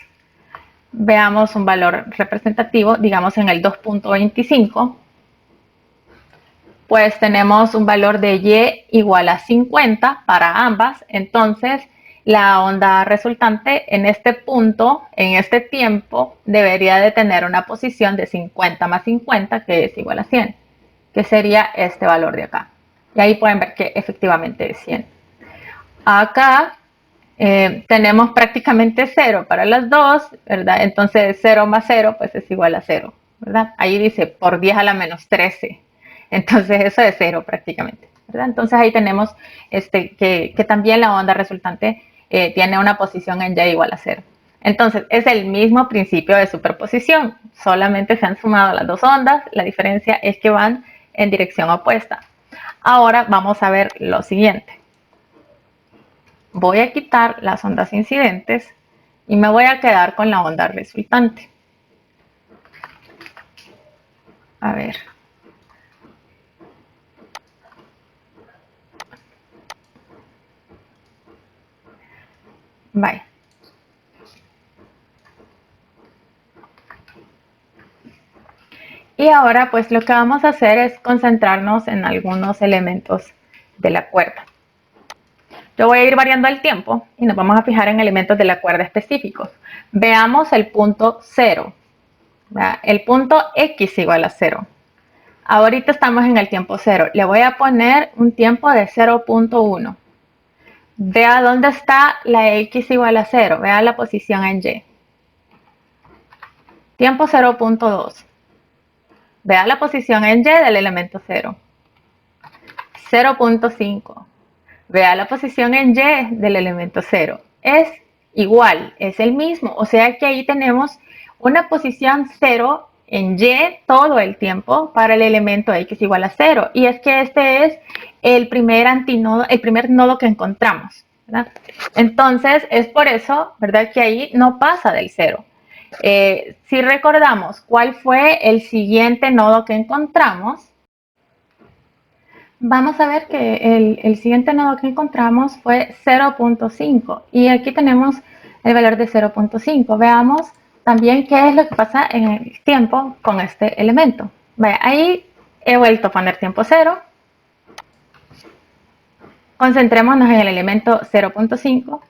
Veamos un valor representativo, digamos en el 2.25, pues tenemos un valor de y igual a 50 para ambas, entonces la onda resultante en este punto, en este tiempo, debería de tener una posición de 50 más 50, que es igual a 100, que sería este valor de acá. Y ahí pueden ver que efectivamente es 100. Acá tenemos prácticamente 0 para las dos, ¿verdad? Entonces 0 más 0 pues es igual a 0, ¿verdad? Ahí dice por 10 a la menos 13. Entonces eso es 0 prácticamente, ¿verdad? Entonces ahí tenemos que también la onda resultante tiene una posición en y igual a 0. Entonces es el mismo principio de superposición, solamente se han sumado las dos ondas, la diferencia es que van en dirección opuesta. Ahora vamos a ver lo siguiente. Voy a quitar las ondas incidentes y me voy a quedar con la onda resultante. A ver. Bye. Y ahora pues lo que vamos a hacer es concentrarnos en algunos elementos de la cuerda. Yo voy a ir variando el tiempo y nos vamos a fijar en elementos de la cuerda específicos. Veamos el punto 0. El punto X igual a 0. Ahorita estamos en el tiempo 0. Le voy a poner un tiempo de 0.1. Vea dónde está la X igual a 0. Vea la posición en Y. Tiempo 0.2. Vea la posición en Y del elemento 0. 0.5. Vea la posición en Y del elemento 0. Es igual, es el mismo. O sea que ahí tenemos una posición 0 en Y todo el tiempo para el elemento X igual a 0. Y es que este es el primer antinodo, el primer nodo que encontramos, ¿verdad? Entonces es por eso, ¿verdad?, que ahí no pasa del 0. Si recordamos cuál fue el siguiente nodo que encontramos, vamos a ver que el siguiente nodo que encontramos fue 0.5 y aquí tenemos el valor de 0.5. Veamos también qué es lo que pasa en el tiempo con este elemento. Vaya, ahí he vuelto a poner tiempo 0. Concentrémonos en el elemento 0.5.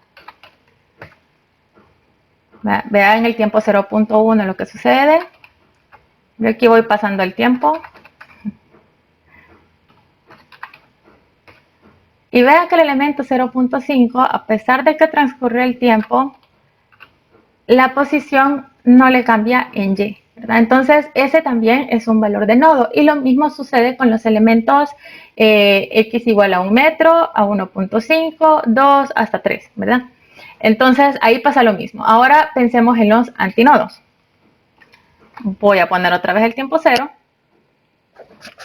Vea en el tiempo 0.1 lo que sucede. Yo aquí voy pasando el tiempo. Y vean que el elemento 0.5, a pesar de que transcurre el tiempo, la posición no le cambia en Y, ¿verdad? Entonces ese también es un valor de nodo. Y lo mismo sucede con los elementos X igual a 1 metro, a 1.5, 2, hasta 3, ¿verdad? Entonces ahí pasa lo mismo. Ahora pensemos en los antinodos. Voy a poner otra vez el tiempo 0.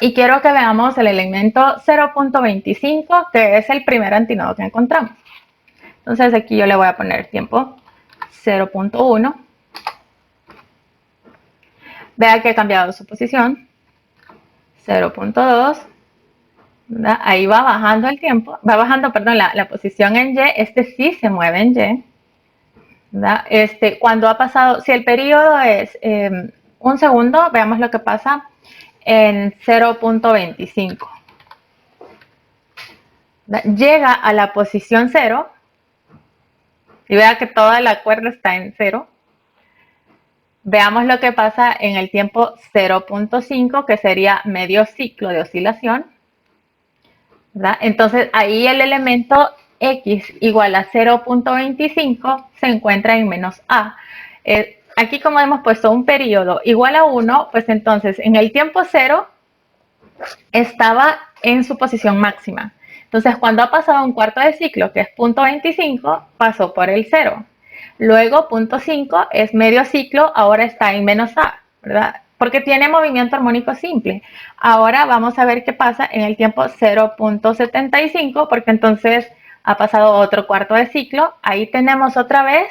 Y quiero que veamos el elemento 0.25, que es el primer antinodo que encontramos. Entonces aquí yo le voy a poner tiempo 0.1. Vea que ha cambiado su posición. 0.2. Ahí va bajando el tiempo. Va bajando, perdón, la posición en Y. Este sí se mueve en Y. Cuando ha pasado, si el periodo es un segundo, veamos lo que pasa en 0.25. Llega a la posición 0 y vea que toda la cuerda está en 0. Veamos lo que pasa en el tiempo 0.5, que sería medio ciclo de oscilación, ¿verdad? Entonces ahí el elemento X igual a 0.25 se encuentra en menos A. Aquí como hemos puesto un periodo igual a 1, pues entonces en el tiempo 0 estaba en su posición máxima. Entonces cuando ha pasado un cuarto de ciclo, que es 0.25, pasó por el 0. Luego 0.5 es medio ciclo, ahora está en menos A, ¿verdad? Porque tiene movimiento armónico simple. Ahora vamos a ver qué pasa en el tiempo 0.75, porque entonces ha pasado otro cuarto de ciclo. Ahí tenemos otra vez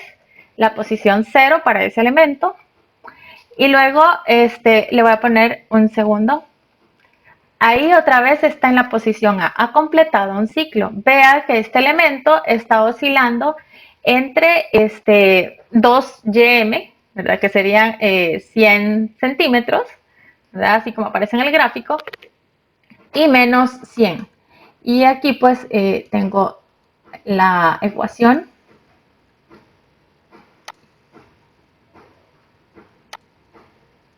la posición 0 para ese elemento. Y luego le voy a poner un segundo. Ahí otra vez está en la posición A. Ha completado un ciclo. Vea que este elemento está oscilando entre 2 ym, ¿verdad? Que serían 100 centímetros, ¿verdad? Así como aparece en el gráfico, y menos 100. Y aquí pues tengo la ecuación.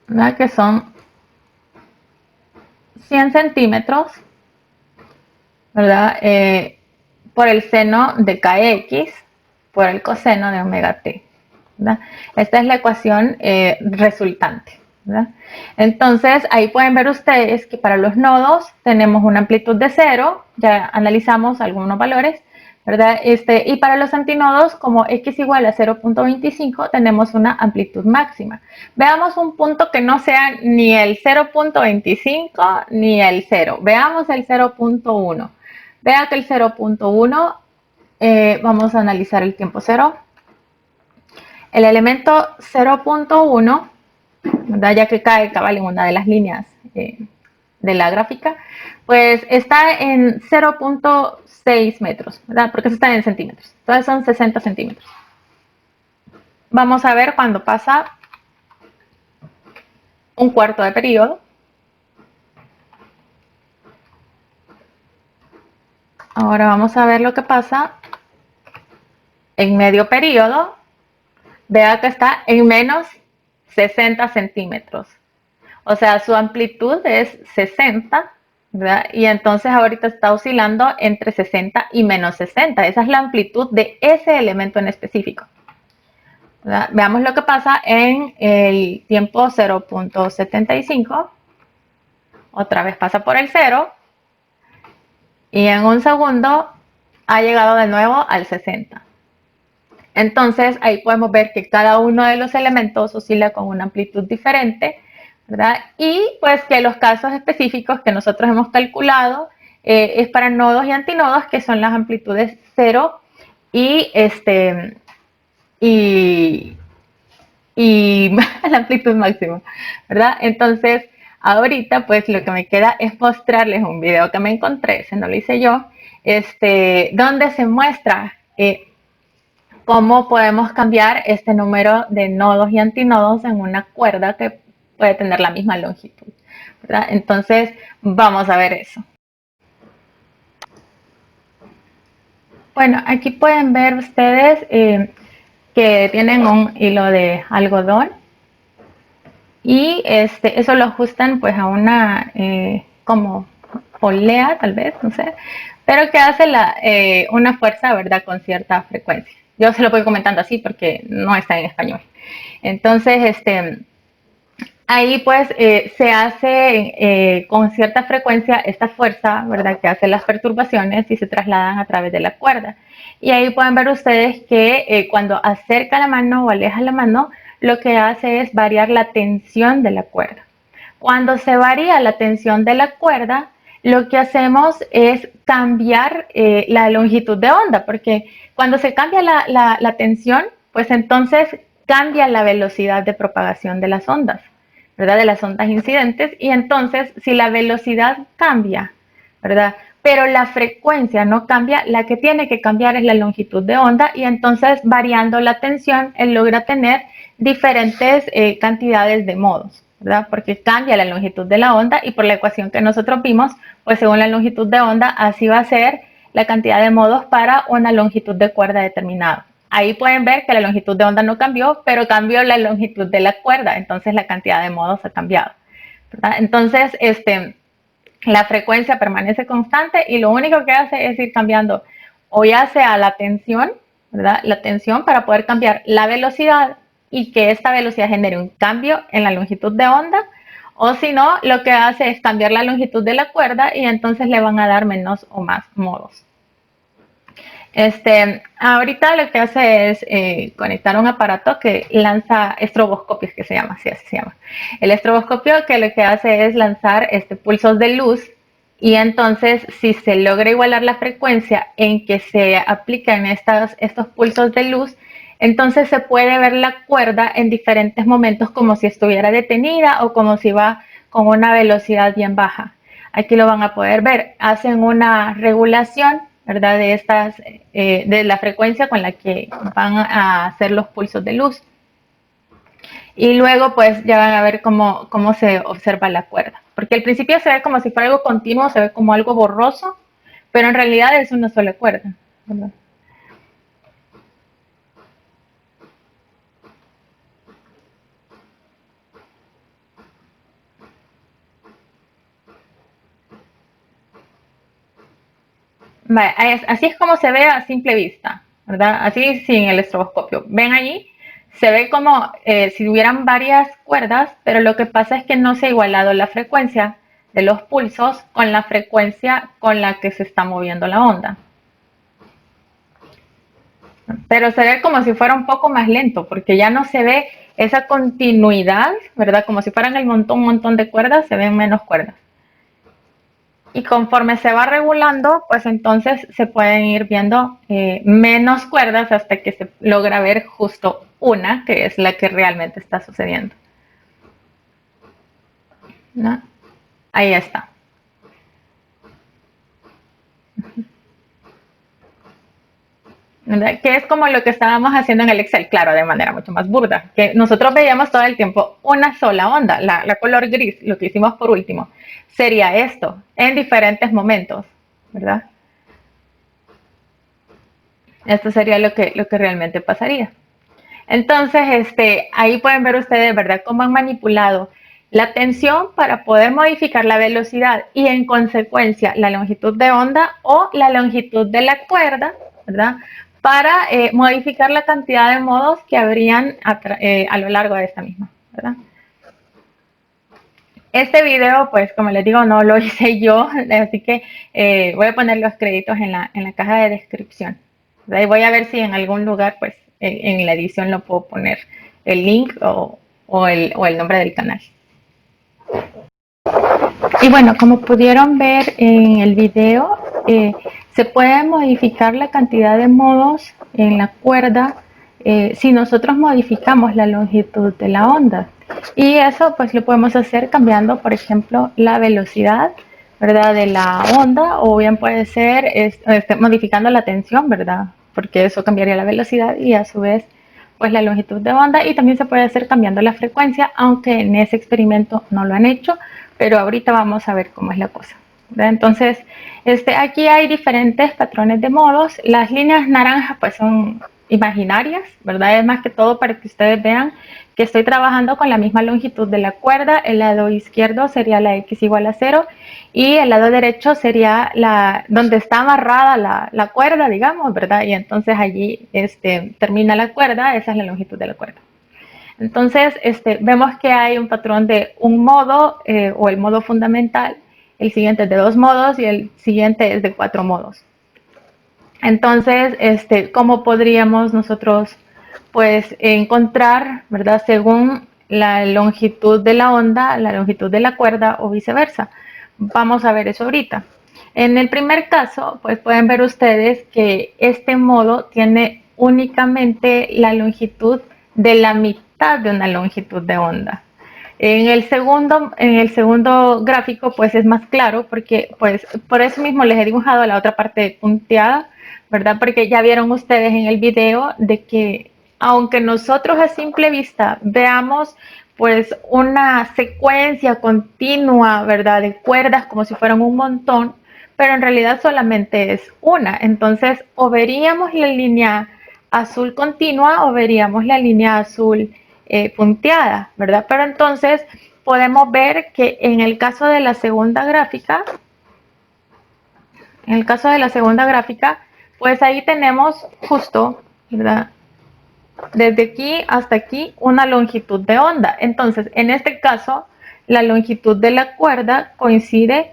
¿Verdad? Que son 100 centímetros, ¿verdad? Por el seno de kx por el coseno de omega t. ¿Verdad? Esta es la ecuación resultante. ¿Verdad? Entonces, ahí pueden ver ustedes que para los nodos tenemos una amplitud de 0, ya analizamos algunos valores, ¿verdad? Y para los antinodos, como x igual a 0.25, tenemos una amplitud máxima. Veamos un punto que no sea ni el 0.25 ni el 0. Veamos el 0.1. Vea que el 0.1, vamos a analizar el tiempo 0. El elemento 0.1, ya que cae cabal en una de las líneas de la gráfica, pues está en 0.6 metros, ¿verdad? Porque eso está en centímetros. Entonces son 60 centímetros. Vamos a ver cuando pasa un cuarto de periodo. Ahora vamos a ver lo que pasa en medio periodo. Vea que está en menos 60 centímetros. O sea, su amplitud es 60, ¿verdad? Y entonces ahorita está oscilando entre 60 y menos 60. Esa es la amplitud de ese elemento en específico. ¿Verdad? Veamos lo que pasa en el tiempo 0.75. Otra vez pasa por el 0. Y en un segundo ha llegado de nuevo al 60. Entonces ahí podemos ver que cada uno de los elementos oscila con una amplitud diferente, ¿verdad? Y pues que los casos específicos que nosotros hemos calculado es para nodos y antinodos, que son las amplitudes 0 y la amplitud máxima, ¿verdad? Entonces ahorita pues lo que me queda es mostrarles un video que me encontré, ese no lo hice yo, donde se muestra cómo podemos cambiar este número de nodos y antinodos en una cuerda que puede tener la misma longitud, ¿verdad? Entonces, vamos a ver eso. Bueno, aquí pueden ver ustedes que tienen un hilo de algodón y eso lo ajustan pues a una como polea, tal vez, no sé, pero que hace una fuerza, ¿verdad?, con cierta frecuencia. Yo se lo voy comentando así porque no está en español. Entonces, ahí pues se hace con cierta frecuencia esta fuerza, ¿verdad?, que hace las perturbaciones y se trasladan a través de la cuerda. Y ahí pueden ver ustedes que cuando acerca la mano o aleja la mano, lo que hace es variar la tensión de la cuerda. Cuando se varía la tensión de la cuerda, lo que hacemos es cambiar la longitud de onda, porque cuando se cambia la tensión, pues entonces cambia la velocidad de propagación de las ondas, ¿verdad? De las ondas incidentes, y entonces si la velocidad cambia, ¿verdad?, pero la frecuencia no cambia, la que tiene que cambiar es la longitud de onda, y entonces variando la tensión, él logra tener diferentes cantidades de modos, ¿verdad? Porque cambia la longitud de la onda y por la ecuación que nosotros vimos, pues según la longitud de onda, así va a ser la cantidad de modos para una longitud de cuerda determinada. Ahí pueden ver que la longitud de onda no cambió, pero cambió la longitud de la cuerda, entonces la cantidad de modos ha cambiado, ¿verdad? Entonces, la frecuencia permanece constante y lo único que hace es ir cambiando o ya sea la tensión, ¿verdad?, la tensión para poder cambiar la velocidad y que esta velocidad genere un cambio en la longitud de onda, o si no, lo que hace es cambiar la longitud de la cuerda y entonces le van a dar menos o más modos. Ahorita lo que hace es conectar un aparato que lanza estroboscopios, que se llama, así se llama. El estroboscopio que lo que hace es lanzar pulsos de luz, y entonces si se logra igualar la frecuencia en que se aplican estos pulsos de luz, Entonces se puede ver la cuerda en diferentes momentos como si estuviera detenida o como si va con una velocidad bien baja. Aquí lo van a poder ver. Hacen una regulación, ¿verdad? De la frecuencia con la que van a hacer los pulsos de luz. Y luego pues ya van a ver cómo se observa la cuerda. Porque al principio se ve como si fuera algo continuo, se ve como algo borroso, pero en realidad es una sola cuerda, ¿verdad? Vale, así es como se ve a simple vista, ¿verdad? Así sin el estroboscopio. Ven allí, se ve como si hubieran varias cuerdas, pero lo que pasa es que no se ha igualado la frecuencia de los pulsos con la frecuencia con la que se está moviendo la onda. Pero se ve como si fuera un poco más lento, porque ya no se ve esa continuidad, ¿verdad? Como si fueran un montón de cuerdas, se ven menos cuerdas. Y conforme se va regulando, pues entonces se pueden ir viendo menos cuerdas hasta que se logra ver justo una, que es la que realmente está sucediendo, ¿no? Ahí está. ¿Verdad? Que es como lo que estábamos haciendo en el Excel, claro, de manera mucho más burda, que nosotros veíamos todo el tiempo una sola onda, la color gris, lo que hicimos por último, sería esto, en diferentes momentos, ¿verdad? Esto sería lo que realmente pasaría. Entonces, ahí pueden ver ustedes, ¿verdad?, cómo han manipulado la tensión para poder modificar la velocidad y en consecuencia la longitud de onda o la longitud de la cuerda, ¿verdad?, para modificar la cantidad de modos que habrían a lo largo de esta misma, ¿verdad? Este video, pues como les digo, no lo hice yo, así que voy a poner los créditos en la caja de descripción. ¿Verdad? Y voy a ver si en algún lugar, pues en la edición lo puedo poner el link o el nombre del canal. Y bueno, como pudieron ver en el video, se puede modificar la cantidad de modos en la cuerda si nosotros modificamos la longitud de la onda. Y eso pues lo podemos hacer cambiando, por ejemplo, la velocidad, ¿verdad?, de la onda, o bien puede ser modificando la tensión, ¿verdad?, porque eso cambiaría la velocidad y a su vez pues la longitud de onda, y también se puede hacer cambiando la frecuencia, aunque en ese experimento no lo han hecho, pero ahorita vamos a ver cómo es la cosa, ¿verdad? Entonces, aquí hay diferentes patrones de modos. Las líneas naranjas pues son imaginarias, ¿verdad? Es más que todo para que ustedes vean que estoy trabajando con la misma longitud de la cuerda. El lado izquierdo sería la X igual a 0 y el lado derecho sería donde está amarrada la cuerda, digamos, ¿verdad? Y entonces allí termina la cuerda, esa es la longitud de la cuerda. Entonces, vemos que hay un patrón de un modo o el modo fundamental, el siguiente es de 2 modos y el siguiente es de 4 modos. Entonces, ¿cómo podríamos nosotros pues encontrar, ¿verdad?, según la longitud de la onda, la longitud de la cuerda o viceversa? Vamos a ver eso ahorita. En el primer caso, pues pueden ver ustedes que este modo tiene únicamente la longitud de la mitad de una longitud de onda. En el segundo gráfico, pues es más claro porque, pues, por eso mismo les he dibujado la otra parte punteada, ¿verdad? Porque ya vieron ustedes en el video de que aunque nosotros a simple vista veamos pues una secuencia continua, ¿verdad?, de cuerdas como si fueran un montón, pero en realidad solamente es una. Entonces, o veríamos la línea azul continua o veríamos la línea azul punteada, ¿verdad? Pero entonces podemos ver que en el caso de la segunda gráfica, pues ahí tenemos justo, ¿verdad?, desde aquí hasta aquí una longitud de onda. Entonces, en este caso, la longitud de la cuerda coincide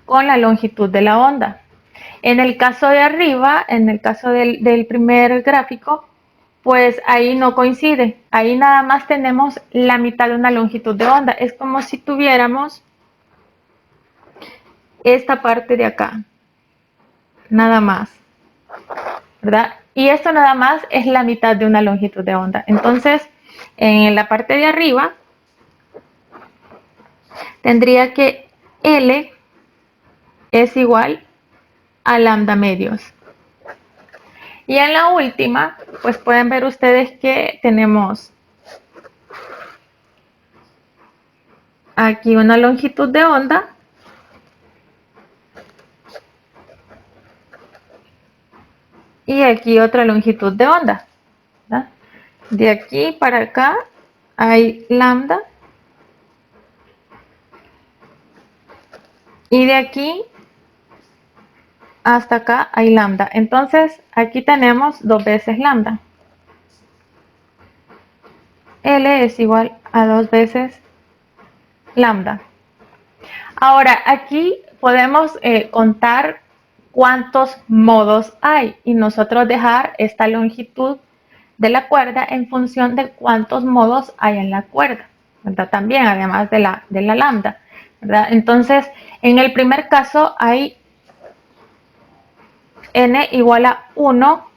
con la longitud de la onda. En el caso de arriba, en el caso del primer gráfico, pues ahí no coincide. Ahí nada más tenemos la mitad de una longitud de onda. Es como si tuviéramos esta parte de acá, nada más, ¿verdad? Y esto nada más es la mitad de una longitud de onda. Entonces, en la parte de arriba, tendría que L es igual a lambda medios. Y en la última, pues pueden ver ustedes que tenemos aquí una longitud de onda y aquí otra longitud de onda, ¿verdad? De aquí para acá hay lambda y de aquí hasta acá hay lambda. Entonces aquí tenemos 2 veces lambda. L es igual a 2 veces lambda. Ahora aquí podemos contar cuántos modos hay y nosotros dejar esta longitud de la cuerda en función de cuántos modos hay en la cuerda, ¿verdad? También además de la lambda, ¿verdad? Entonces en el primer caso hay n igual a 1.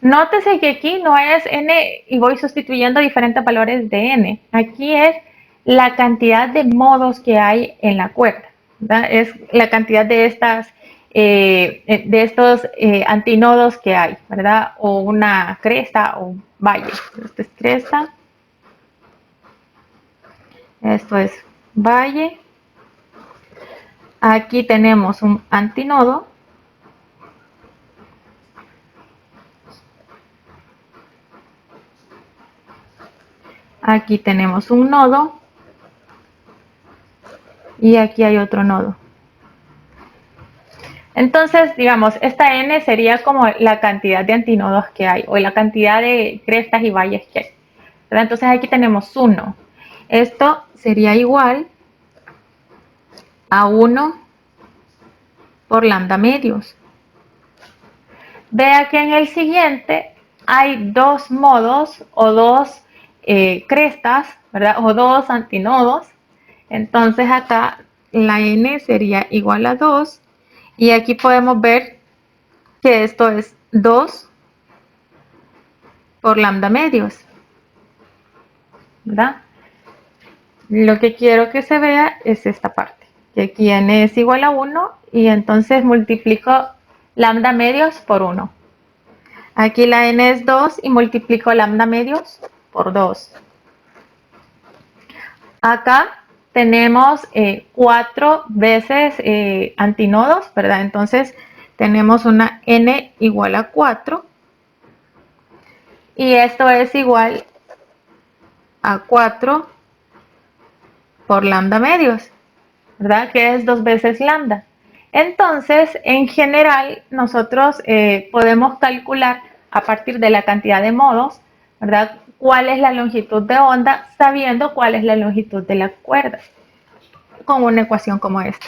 Nótese que aquí no es n y voy sustituyendo diferentes valores de n. Aquí es la cantidad de modos que hay en la cuerda, ¿verdad? Es la cantidad de estos antinodos que hay, ¿verdad? O una cresta o un valle. Esto es cresta. Esto es valle. Aquí tenemos un antinodo. Aquí tenemos un nodo y aquí hay otro nodo. Entonces, digamos, esta n sería como la cantidad de antinodos que hay o la cantidad de crestas y valles que hay, ¿verdad? Entonces aquí tenemos 1. Esto sería igual a 1 por lambda medios. Vea que en el siguiente hay 2 modos o 2 crestas, ¿verdad? O 2 antinodos. Entonces acá la n sería igual a 2 y aquí podemos ver que esto es 2 por lambda medios, ¿verdad? Lo que quiero que se vea es esta parte, que aquí n es igual a 1 y entonces multiplico lambda medios por 1. Aquí la n es 2 y multiplico lambda medios por 2. Acá tenemos 4 veces antinodos, ¿verdad? Entonces tenemos una n igual a 4 y esto es igual a 4 por lambda medios, ¿verdad? Que es 2 veces lambda. Entonces, en general, nosotros podemos calcular a partir de la cantidad de modos, ¿verdad? Cuál es la longitud de onda, sabiendo cuál es la longitud de la cuerda, con una ecuación como esta.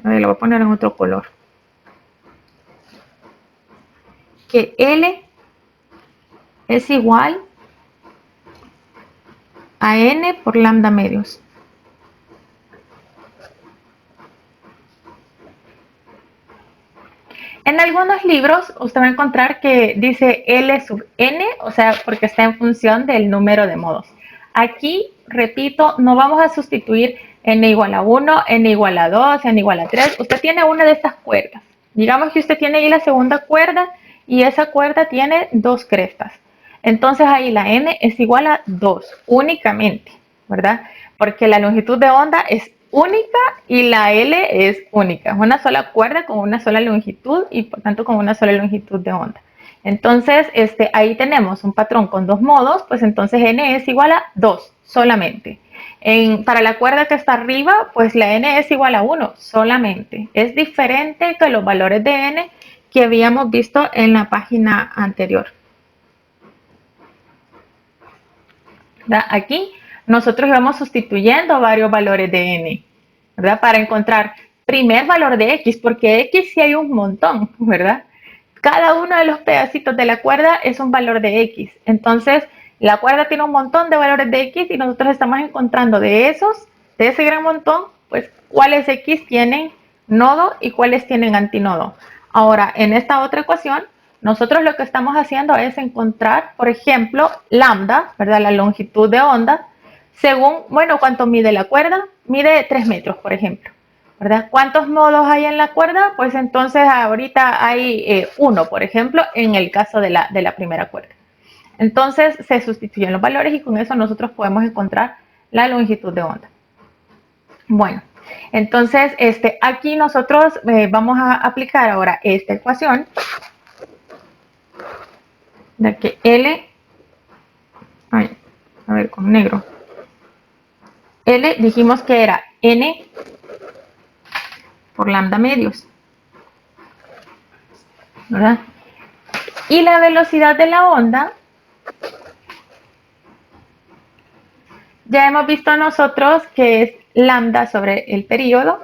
Lo voy a poner en otro color. Que L es igual a N por lambda medios. En algunos libros usted va a encontrar que dice L sub N, o sea, porque está en función del número de modos. Aquí, repito, no vamos a sustituir N igual a 1, N igual a 2, N igual a 3. Usted tiene una de estas cuerdas. Digamos que usted tiene ahí la segunda cuerda y esa cuerda tiene 2 crestas. Entonces ahí la N es igual a 2 únicamente, ¿verdad? Porque la longitud de onda es única y la L es única. Es una sola cuerda con una sola longitud y por tanto con una sola longitud de onda. Entonces, ahí tenemos un patrón con 2 modos, pues entonces n es igual a 2 solamente. Para la cuerda que está arriba, pues la n es igual a 1 solamente. Es diferente que los valores de n que habíamos visto en la página anterior. Aquí nosotros íbamos sustituyendo varios valores de n, ¿verdad? Para encontrar primer valor de x, porque x sí hay un montón, ¿verdad? Cada uno de los pedacitos de la cuerda es un valor de x. Entonces, la cuerda tiene un montón de valores de x y nosotros estamos encontrando de ese gran montón, pues cuáles x tienen nodo y cuáles tienen antinodo. Ahora, en esta otra ecuación, Nosotros lo que estamos haciendo es encontrar, por ejemplo, lambda, ¿verdad? La longitud de onda, según, bueno, ¿cuánto mide la cuerda? Mide 3 metros, por ejemplo, ¿verdad? ¿Cuántos modos hay en la cuerda? Pues entonces ahorita hay uno, por ejemplo, en el caso de la primera cuerda. Entonces se sustituyen los valores y con eso nosotros podemos encontrar la longitud de onda. Bueno, entonces aquí nosotros vamos a aplicar ahora esta ecuación de que L, a ver con negro, L dijimos que era N por lambda medios, ¿verdad? Y la velocidad de la onda, ya hemos visto nosotros que es lambda sobre el periodo,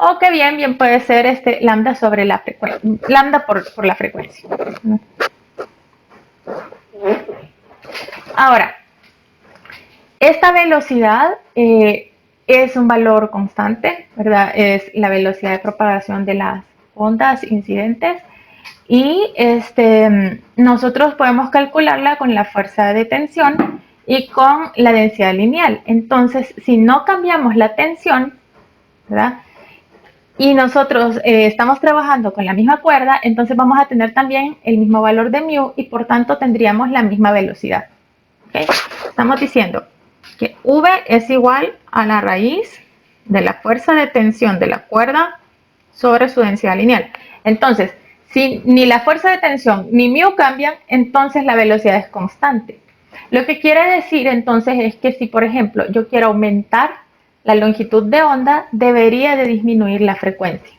o que bien puede ser lambda sobre la frecuencia, lambda por la frecuencia. Ahora, esta velocidad es un valor constante, ¿verdad? Es la velocidad de propagación de las ondas incidentes y nosotros podemos calcularla con la fuerza de tensión y con la densidad lineal. Entonces, si no cambiamos la tensión, ¿verdad? Y nosotros estamos trabajando con la misma cuerda, entonces vamos a tener también el mismo valor de mu y por tanto tendríamos la misma velocidad. ¿Okay? Estamos diciendo que V es igual a la raíz de la fuerza de tensión de la cuerda sobre su densidad lineal. Entonces, si ni la fuerza de tensión ni mu cambian, entonces la velocidad es constante. Lo que quiere decir entonces es que si, por ejemplo, yo quiero aumentar la longitud de onda, debería de disminuir la frecuencia,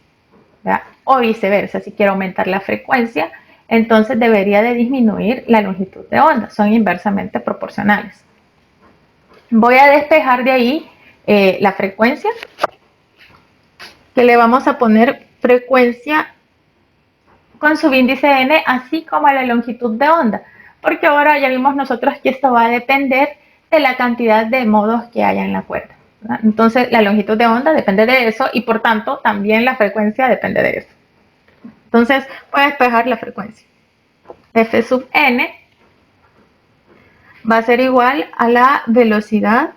¿verdad? O viceversa, si quiero aumentar la frecuencia, entonces debería de disminuir la longitud de onda. Son inversamente proporcionales. Voy a despejar de ahí la frecuencia, que le vamos a poner frecuencia con subíndice n, así como la longitud de onda, porque ahora ya vimos nosotros que esto va a depender de la cantidad de modos que haya en la cuerda, ¿verdad? Entonces la longitud de onda depende de eso y por tanto también la frecuencia depende de eso. Entonces voy a despejar la frecuencia. F sub n va a ser igual a la velocidad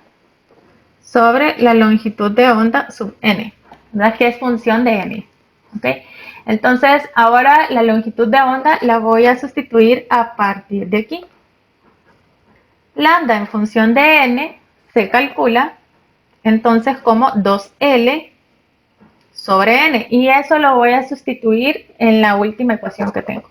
sobre la longitud de onda sub n, ¿verdad? Que es función de n. ¿Okay? Entonces, ahora la longitud de onda la voy a sustituir a partir de aquí. Lambda en función de n se calcula entonces como 2L sobre n. Y eso lo voy a sustituir en la última ecuación que tengo.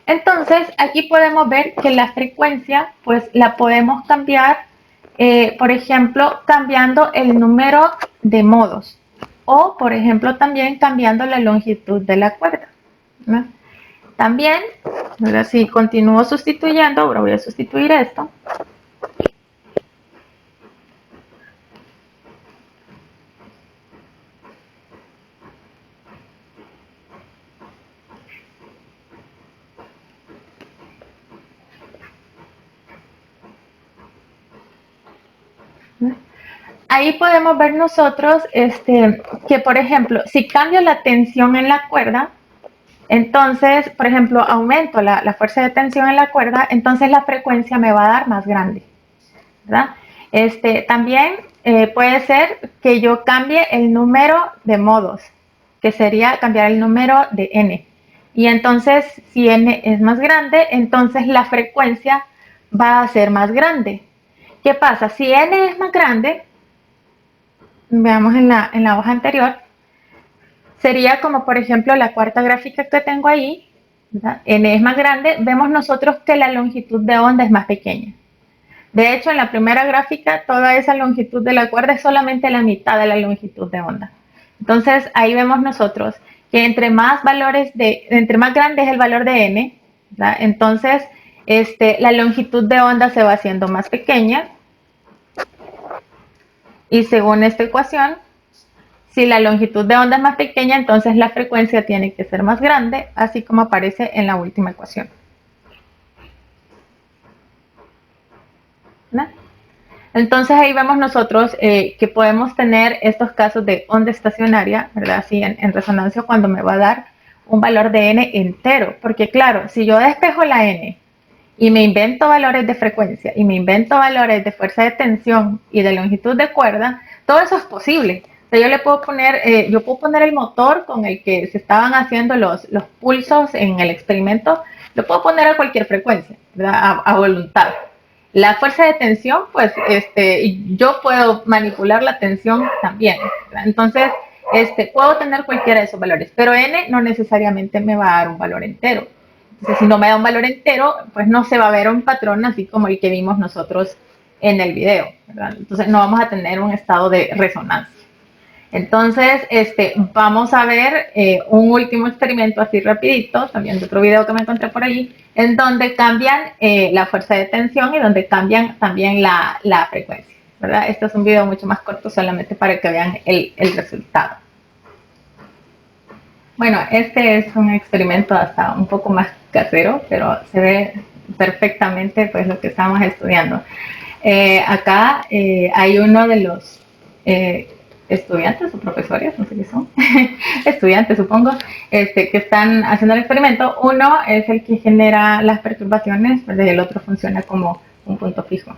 Entonces, aquí podemos ver que la frecuencia, pues la podemos cambiar, por ejemplo, cambiando el número de modos. O, por ejemplo, también cambiando la longitud de la cuerda, ¿no? También, ahora si continúo sustituyendo, ahora voy a sustituir esto. Ahí podemos ver nosotros que, por ejemplo, si cambio la tensión en la cuerda, entonces, por ejemplo, aumento la fuerza de tensión en la cuerda, entonces la frecuencia me va a dar más grande, ¿verdad? También puede ser que yo cambie el número de modos, que sería cambiar el número de n. Y entonces, si n es más grande, entonces la frecuencia va a ser más grande. ¿Qué pasa? Si n es más grande, veamos en la hoja anterior, sería como por ejemplo la cuarta gráfica que tengo ahí, ¿verdad? N es más grande, vemos nosotros que la longitud de onda es más pequeña. De hecho, en la primera gráfica, toda esa longitud de la cuerda es solamente la mitad de la longitud de onda. Entonces, ahí vemos nosotros que entre más grande es el valor de n, ¿verdad? Entonces la longitud de onda se va haciendo más pequeña. Y según esta ecuación, si la longitud de onda es más pequeña, entonces la frecuencia tiene que ser más grande, así como aparece en la última ecuación. ¿verdad? Entonces ahí vemos nosotros que podemos tener estos casos de onda estacionaria, ¿verdad? Así en resonancia cuando me va a dar un valor de n entero, porque claro, si yo despejo la n y me invento valores de frecuencia y me invento valores de fuerza de tensión y de longitud de cuerda, todo eso es posible. O sea, yo puedo poner el motor con el que se estaban haciendo los pulsos en el experimento, lo puedo poner a cualquier frecuencia, ¿verdad? A voluntad. La fuerza de tensión, pues, yo puedo manipular la tensión también, ¿verdad? Entonces, puedo tener cualquiera de esos valores, pero n no necesariamente me va a dar un valor entero. Entonces, si no me da un valor entero, pues no se va a ver un patrón así como el que vimos nosotros en el video, ¿verdad? Entonces, no vamos a tener un estado de resonancia. Entonces, vamos a ver un último experimento así rapidito, también de otro video que me encontré por allí, en donde cambian la fuerza de tensión y donde cambian también la frecuencia, ¿verdad? Este es un video mucho más corto solamente para que vean el resultado. Bueno, este es un experimento hasta un poco más casero, pero se ve perfectamente pues lo que estamos estudiando. Acá hay uno de los estudiantes o profesores, no sé qué son, estudiantes supongo, que están haciendo el experimento. Uno es el que genera las perturbaciones, pues, y el otro funciona como un punto fijo.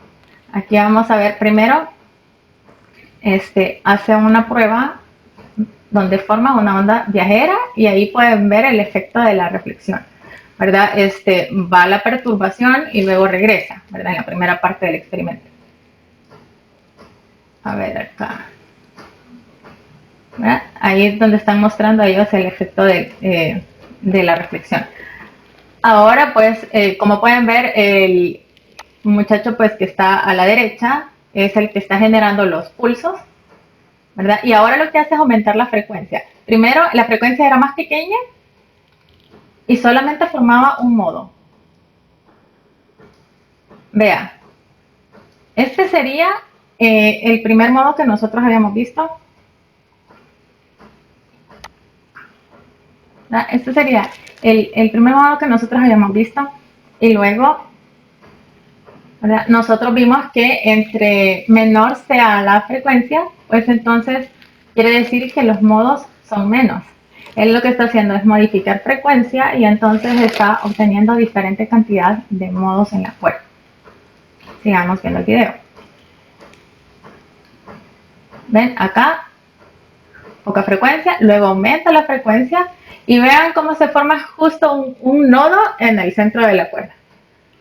Aquí vamos a ver primero, hace una prueba donde forma una onda viajera y ahí pueden ver el efecto de la reflexión, ¿verdad? Va la perturbación y luego regresa, ¿verdad? En la primera parte del experimento. A ver acá. ¿Verdad? Ahí es donde están mostrando ellos el efecto de la reflexión. Ahora, pues, como pueden ver, el muchacho pues que está a la derecha es el que está generando los pulsos, ¿verdad? Y ahora lo que hace es aumentar la frecuencia. Primero, la frecuencia era más pequeña y solamente formaba un modo. Vea, este sería el primer modo que nosotros habíamos visto. ¿Verdad? Este sería el primer modo que nosotros habíamos visto. Y luego, ¿verdad? Nosotros vimos que entre menor sea la frecuencia, pues entonces quiere decir que los modos son menos. Él lo que está haciendo es modificar frecuencia y entonces está obteniendo diferente cantidad de modos en la cuerda. Sigamos viendo el video. Ven acá, poca frecuencia, luego aumenta la frecuencia y vean cómo se forma justo un nodo en el centro de la cuerda.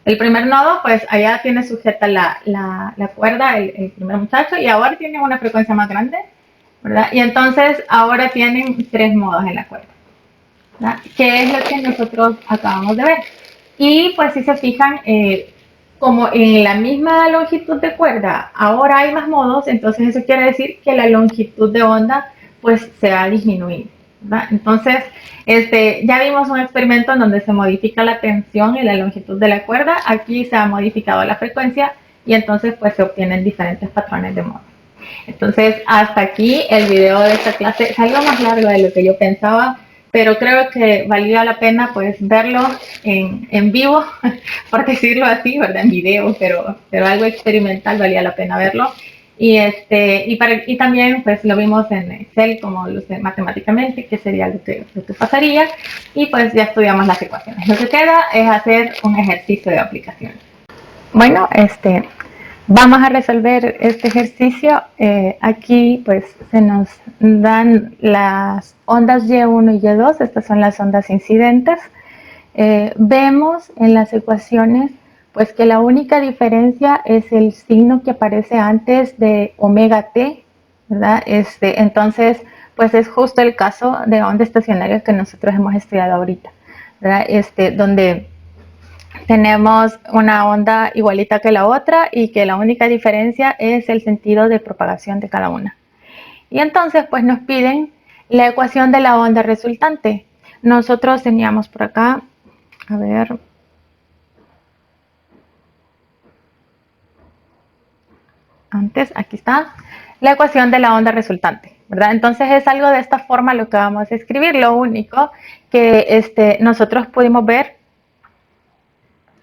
El primer nodo, pues allá tiene sujeta la cuerda, el primer muchacho, y ahora tiene una frecuencia más grande, ¿verdad? Y entonces ahora tienen 3 modos en la cuerda, ¿verdad? Que es lo que nosotros acabamos de ver. Y pues si se fijan, como en la misma longitud de cuerda ahora hay más modos, entonces eso quiere decir que la longitud de onda pues se va a disminuir, ¿verdad? Entonces, ya vimos un experimento en donde se modifica la tensión y la longitud de la cuerda. Aquí se ha modificado la frecuencia y entonces pues se obtienen diferentes patrones de modo. Entonces, hasta aquí el video de esta clase. Es algo más largo de lo que yo pensaba, pero creo que valía la pena pues verlo en vivo, por decirlo así, ¿verdad? En video, pero algo experimental valía la pena verlo. Y también pues lo vimos en Excel como lo sé matemáticamente, que sería lo que pasaría, y pues ya estudiamos las ecuaciones. Lo que queda es hacer un ejercicio de aplicación. Bueno, vamos a resolver este ejercicio. Aquí pues se nos dan las ondas Y1 y Y2, estas son las ondas incidentes. Vemos en las ecuaciones pues que la única diferencia es el signo que aparece antes de omega t, ¿verdad? Entonces pues es justo el caso de onda estacionaria que nosotros hemos estudiado ahorita, ¿verdad? Donde tenemos una onda igualita que la otra y que la única diferencia es el sentido de propagación de cada una. Y entonces pues nos piden la ecuación de la onda resultante. Nosotros teníamos por acá, a ver, antes, aquí está, la ecuación de la onda resultante, ¿verdad? Entonces es algo de esta forma lo que vamos a escribir. Lo único que nosotros pudimos ver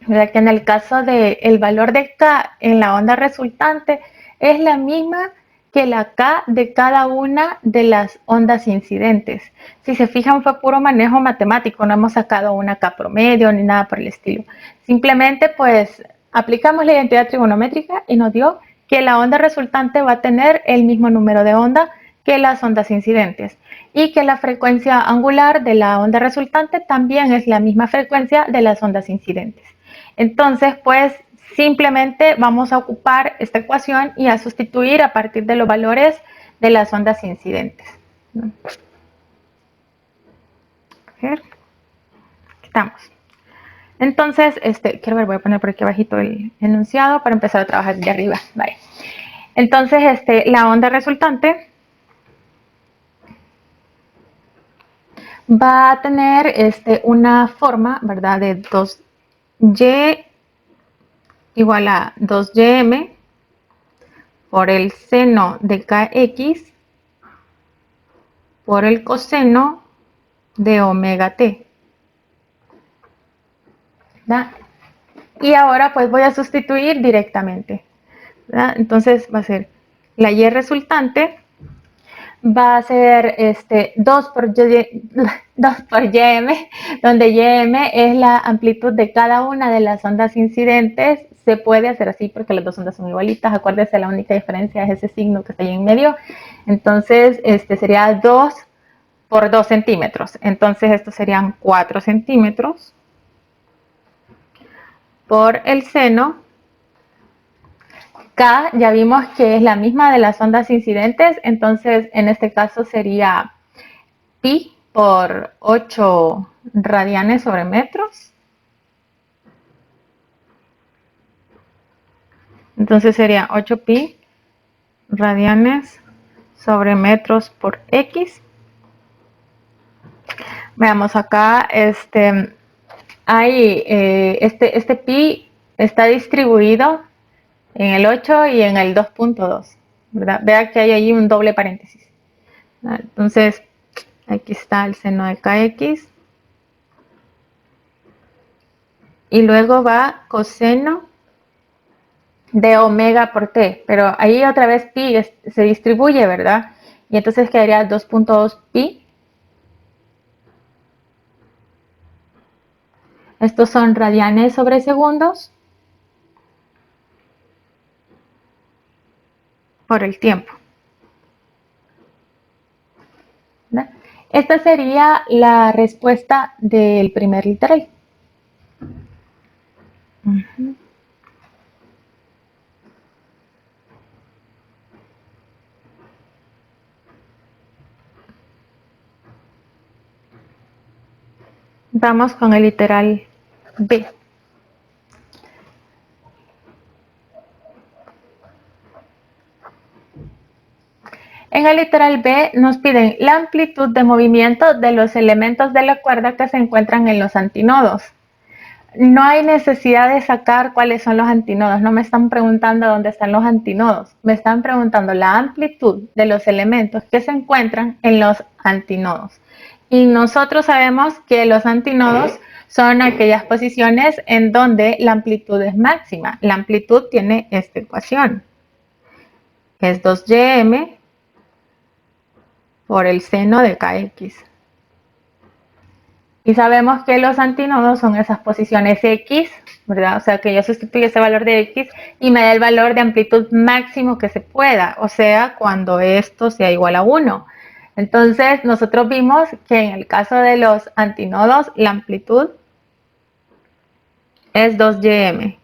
¿verdad? Que en el caso del valor de K en la onda resultante es la misma que la K de cada una de las ondas incidentes. Si se fijan, fue puro manejo matemático, no hemos sacado una K promedio ni nada por el estilo. Simplemente pues aplicamos la identidad trigonométrica y nos dio que la onda resultante va a tener el mismo número de onda que las ondas incidentes y que la frecuencia angular de la onda resultante también es la misma frecuencia de las ondas incidentes. Entonces, pues simplemente vamos a ocupar esta ecuación y a sustituir a partir de los valores de las ondas incidentes. A ver, estamos. Entonces, quiero ver, voy a poner por aquí abajito el enunciado para empezar a trabajar de arriba. Vale. Entonces, la onda resultante va a tener una forma, ¿verdad? De 2y igual a 2ym por el seno de kx por el coseno de omega t. ¿verdad? Y ahora pues voy a sustituir directamente. ¿verdad? Entonces va a ser la y resultante va a ser 2 por ym, donde ym es la amplitud de cada una de las ondas incidentes. Se puede hacer así porque las dos ondas son igualitas. Acuérdense, la única diferencia es ese signo que está ahí en medio. Entonces, sería 2 por 2 centímetros. Entonces, estos serían 4 centímetros por el seno. K ya vimos que es la misma de las ondas incidentes, entonces en este caso sería pi por 8 radianes sobre metros. Entonces sería 8 pi radianes sobre metros por x. Veamos acá, hay este pi está distribuido en el 8 y en el 2.2. Vea que hay ahí un doble paréntesis. Entonces, aquí está el seno de kx. Y luego va coseno de omega por t. Pero ahí otra vez pi se distribuye, ¿verdad? Y entonces quedaría 2.2 pi. Estos son radianes sobre segundos por el tiempo. ¿verdad? Esta sería la respuesta del primer literal. Vamos con el literal B. En el literal B nos piden la amplitud de movimiento de los elementos de la cuerda que se encuentran en los antinodos. No hay necesidad de sacar cuáles son los antinodos, no me están preguntando dónde están los antinodos, me están preguntando la amplitud de los elementos que se encuentran en los antinodos. Y nosotros sabemos que los antinodos son aquellas posiciones en donde la amplitud es máxima. La amplitud tiene esta ecuación, es 2ym por el seno de kx. Y sabemos que los antinodos son esas posiciones x, ¿verdad? O sea, que yo sustituyo ese valor de x y me da el valor de amplitud máximo que se pueda, o sea, cuando esto sea igual a 1. Entonces, nosotros vimos que en el caso de los antinodos, la amplitud es 2ym.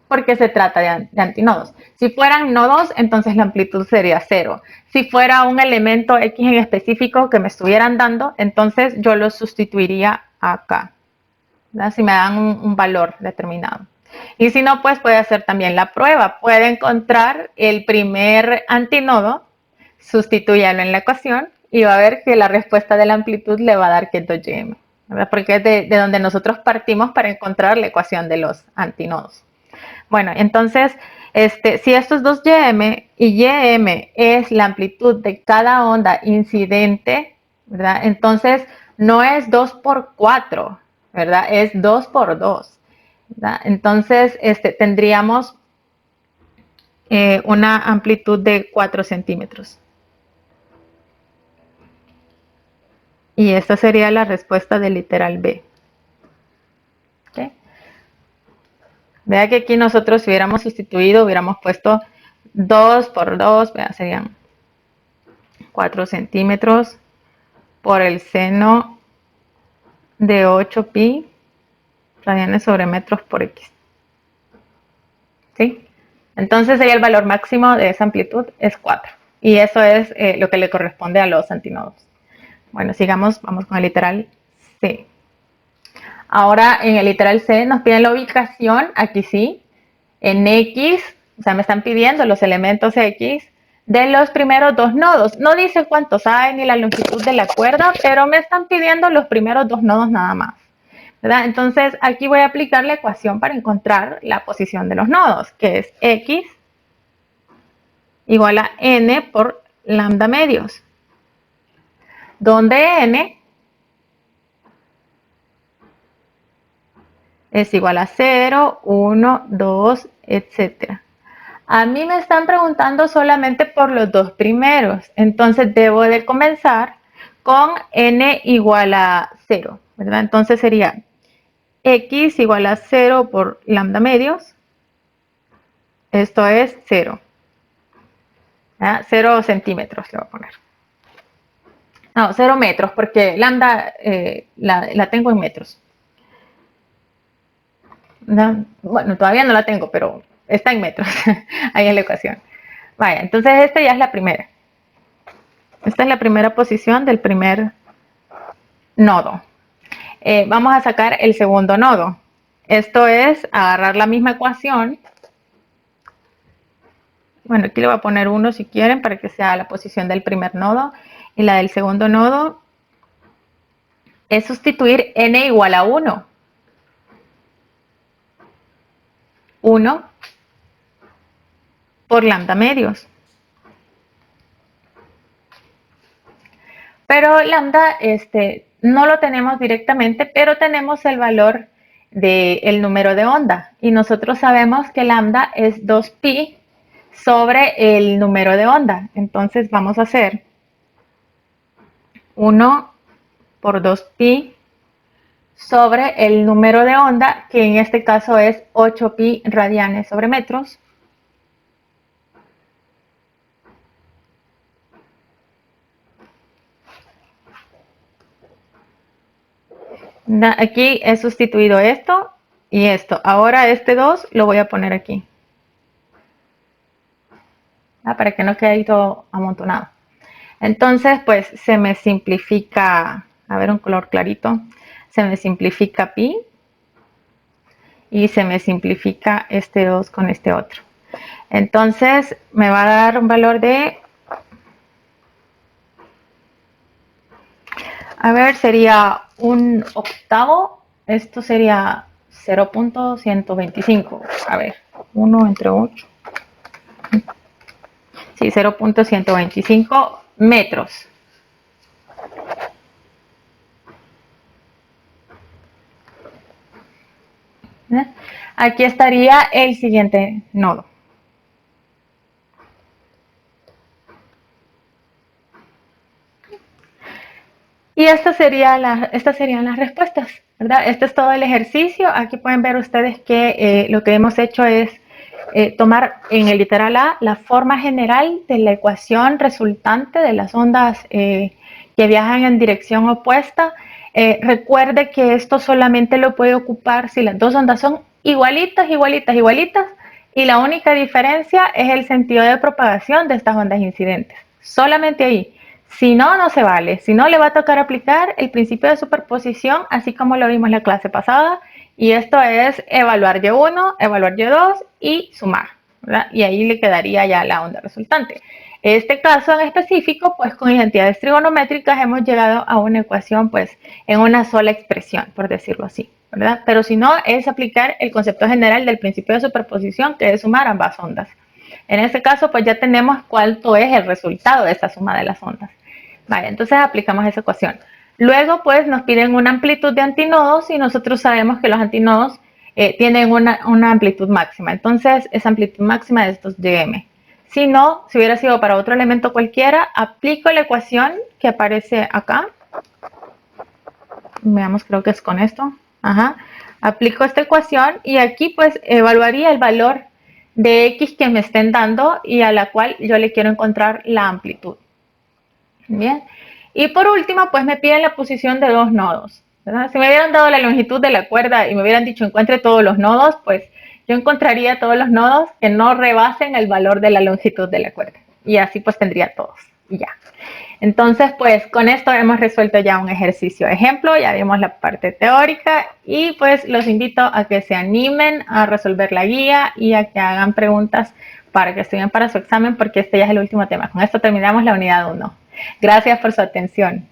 Porque se trata de antinodos. Si fueran nodos, entonces la amplitud sería 0. Si fuera un elemento X en específico que me estuvieran dando, entonces yo lo sustituiría acá, ¿verdad? Si me dan un valor determinado. Y si no, pues puede hacer también la prueba. Puede encontrar el primer antinodo, sustitúyalo en la ecuación y va a ver que la respuesta de la amplitud le va a dar que es 2ym, ¿verdad? Porque es de donde nosotros partimos para encontrar la ecuación de los antinodos. Bueno, entonces, si esto es 2ym y ym es la amplitud de cada onda incidente, ¿verdad? Entonces, no es 2 por 4, ¿verdad? Es 2 por 2, ¿verdad? Entonces, tendríamos una amplitud de 4 centímetros. Y esta sería la respuesta del literal B. ¿Okay? Vea que aquí nosotros si hubiéramos sustituido, hubiéramos puesto 2 por 2, vea, serían 4 centímetros por el seno de 8 pi radianes sobre metros por X. ¿Sí? Entonces sería el valor máximo de esa amplitud es 4. Y eso es lo que le corresponde a los antinodos. Bueno, sigamos, vamos con el literal C. Ahora en el literal C nos piden la ubicación, aquí sí, en X, o sea, me están pidiendo los elementos X de los primeros dos nodos. No dice cuántos hay ni la longitud de la cuerda, pero me están pidiendo los primeros dos nodos nada más, ¿verdad? Entonces aquí voy a aplicar la ecuación para encontrar la posición de los nodos, que es X igual a N por lambda medios, donde N es igual a 0, 1, 2, etc. A mí me están preguntando solamente por los dos primeros, entonces debo de comenzar con n igual a 0, ¿verdad? Entonces sería x igual a 0 por lambda medios, esto es 0, ¿verdad? 0 centímetros le voy a poner. No, 0 metros, porque lambda la tengo en metros. ¿No? Bueno, todavía no la tengo, pero está en metros, ahí en la ecuación. Vaya, entonces esta ya es la primera. Esta es la primera posición del primer nodo. Vamos a sacar el segundo nodo. Esto es agarrar la misma ecuación. Bueno, aquí le voy a poner 1 si quieren para que sea la posición del primer nodo. Y la del segundo nodo es sustituir n igual a 1. 1 por lambda medios. Pero lambda no lo tenemos directamente, pero tenemos el valor del número de onda. Y nosotros sabemos que lambda es 2pi sobre el número de onda. Entonces vamos a hacer 1 por 2pi sobre el número de onda, que en este caso es 8pi radianes sobre metros. Aquí he sustituido esto y esto. Ahora este 2 lo voy a poner aquí, para que no quede todo amontonado. Entonces, pues se me simplifica, a ver un color clarito, se me simplifica pi y se me simplifica este 2 con este otro. Entonces me va a dar un valor de, a ver, sería un octavo, esto sería 0.125, a ver, 1 entre 8, sí, 0.125 metros. Aquí estaría el siguiente nodo. Y estas serían las respuestas, ¿verdad? Este es todo el ejercicio. Aquí pueden ver ustedes que lo que hemos hecho es tomar en el literal A la forma general de la ecuación resultante de las ondas que viajan en dirección opuesta. Recuerde que esto solamente lo puede ocupar si las dos ondas son igualitas, igualitas, igualitas, y la única diferencia es el sentido de propagación de estas ondas incidentes. Solamente ahí. Si no, no se vale. Si no, le va a tocar aplicar el principio de superposición, así como lo vimos en la clase pasada. Y esto es evaluar Y1, evaluar Y2 y sumar, ¿verdad? Y ahí le quedaría ya la onda resultante. Este caso en específico, pues con identidades trigonométricas hemos llegado a una ecuación pues en una sola expresión, por decirlo así, ¿verdad? Pero si no, es aplicar el concepto general del principio de superposición, que es sumar ambas ondas. En este caso, pues ya tenemos cuánto es el resultado de esta suma de las ondas. Vale, entonces aplicamos esa ecuación. Luego, pues, nos piden una amplitud de antinodos y nosotros sabemos que los antinodos tienen una amplitud máxima. Entonces, esa amplitud máxima es 2dm. Si no, si hubiera sido para otro elemento cualquiera, aplico la ecuación que aparece acá. Veamos, creo que es con esto. Ajá. Aplico esta ecuación y aquí pues evaluaría el valor de x que me estén dando y a la cual yo le quiero encontrar la amplitud. Bien. Y por último, pues me piden la posición de dos nodos, ¿verdad? Si me hubieran dado la longitud de la cuerda y me hubieran dicho encuentre todos los nodos, pues yo encontraría todos los nodos que no rebasen el valor de la longitud de la cuerda. Y así pues tendría todos. Y ya. Entonces, pues con esto hemos resuelto ya un ejercicio ejemplo, ya vimos la parte teórica y pues los invito a que se animen a resolver la guía y a que hagan preguntas para que estudien para su examen porque este ya es el último tema. Con esto terminamos la unidad 1. Gracias por su atención.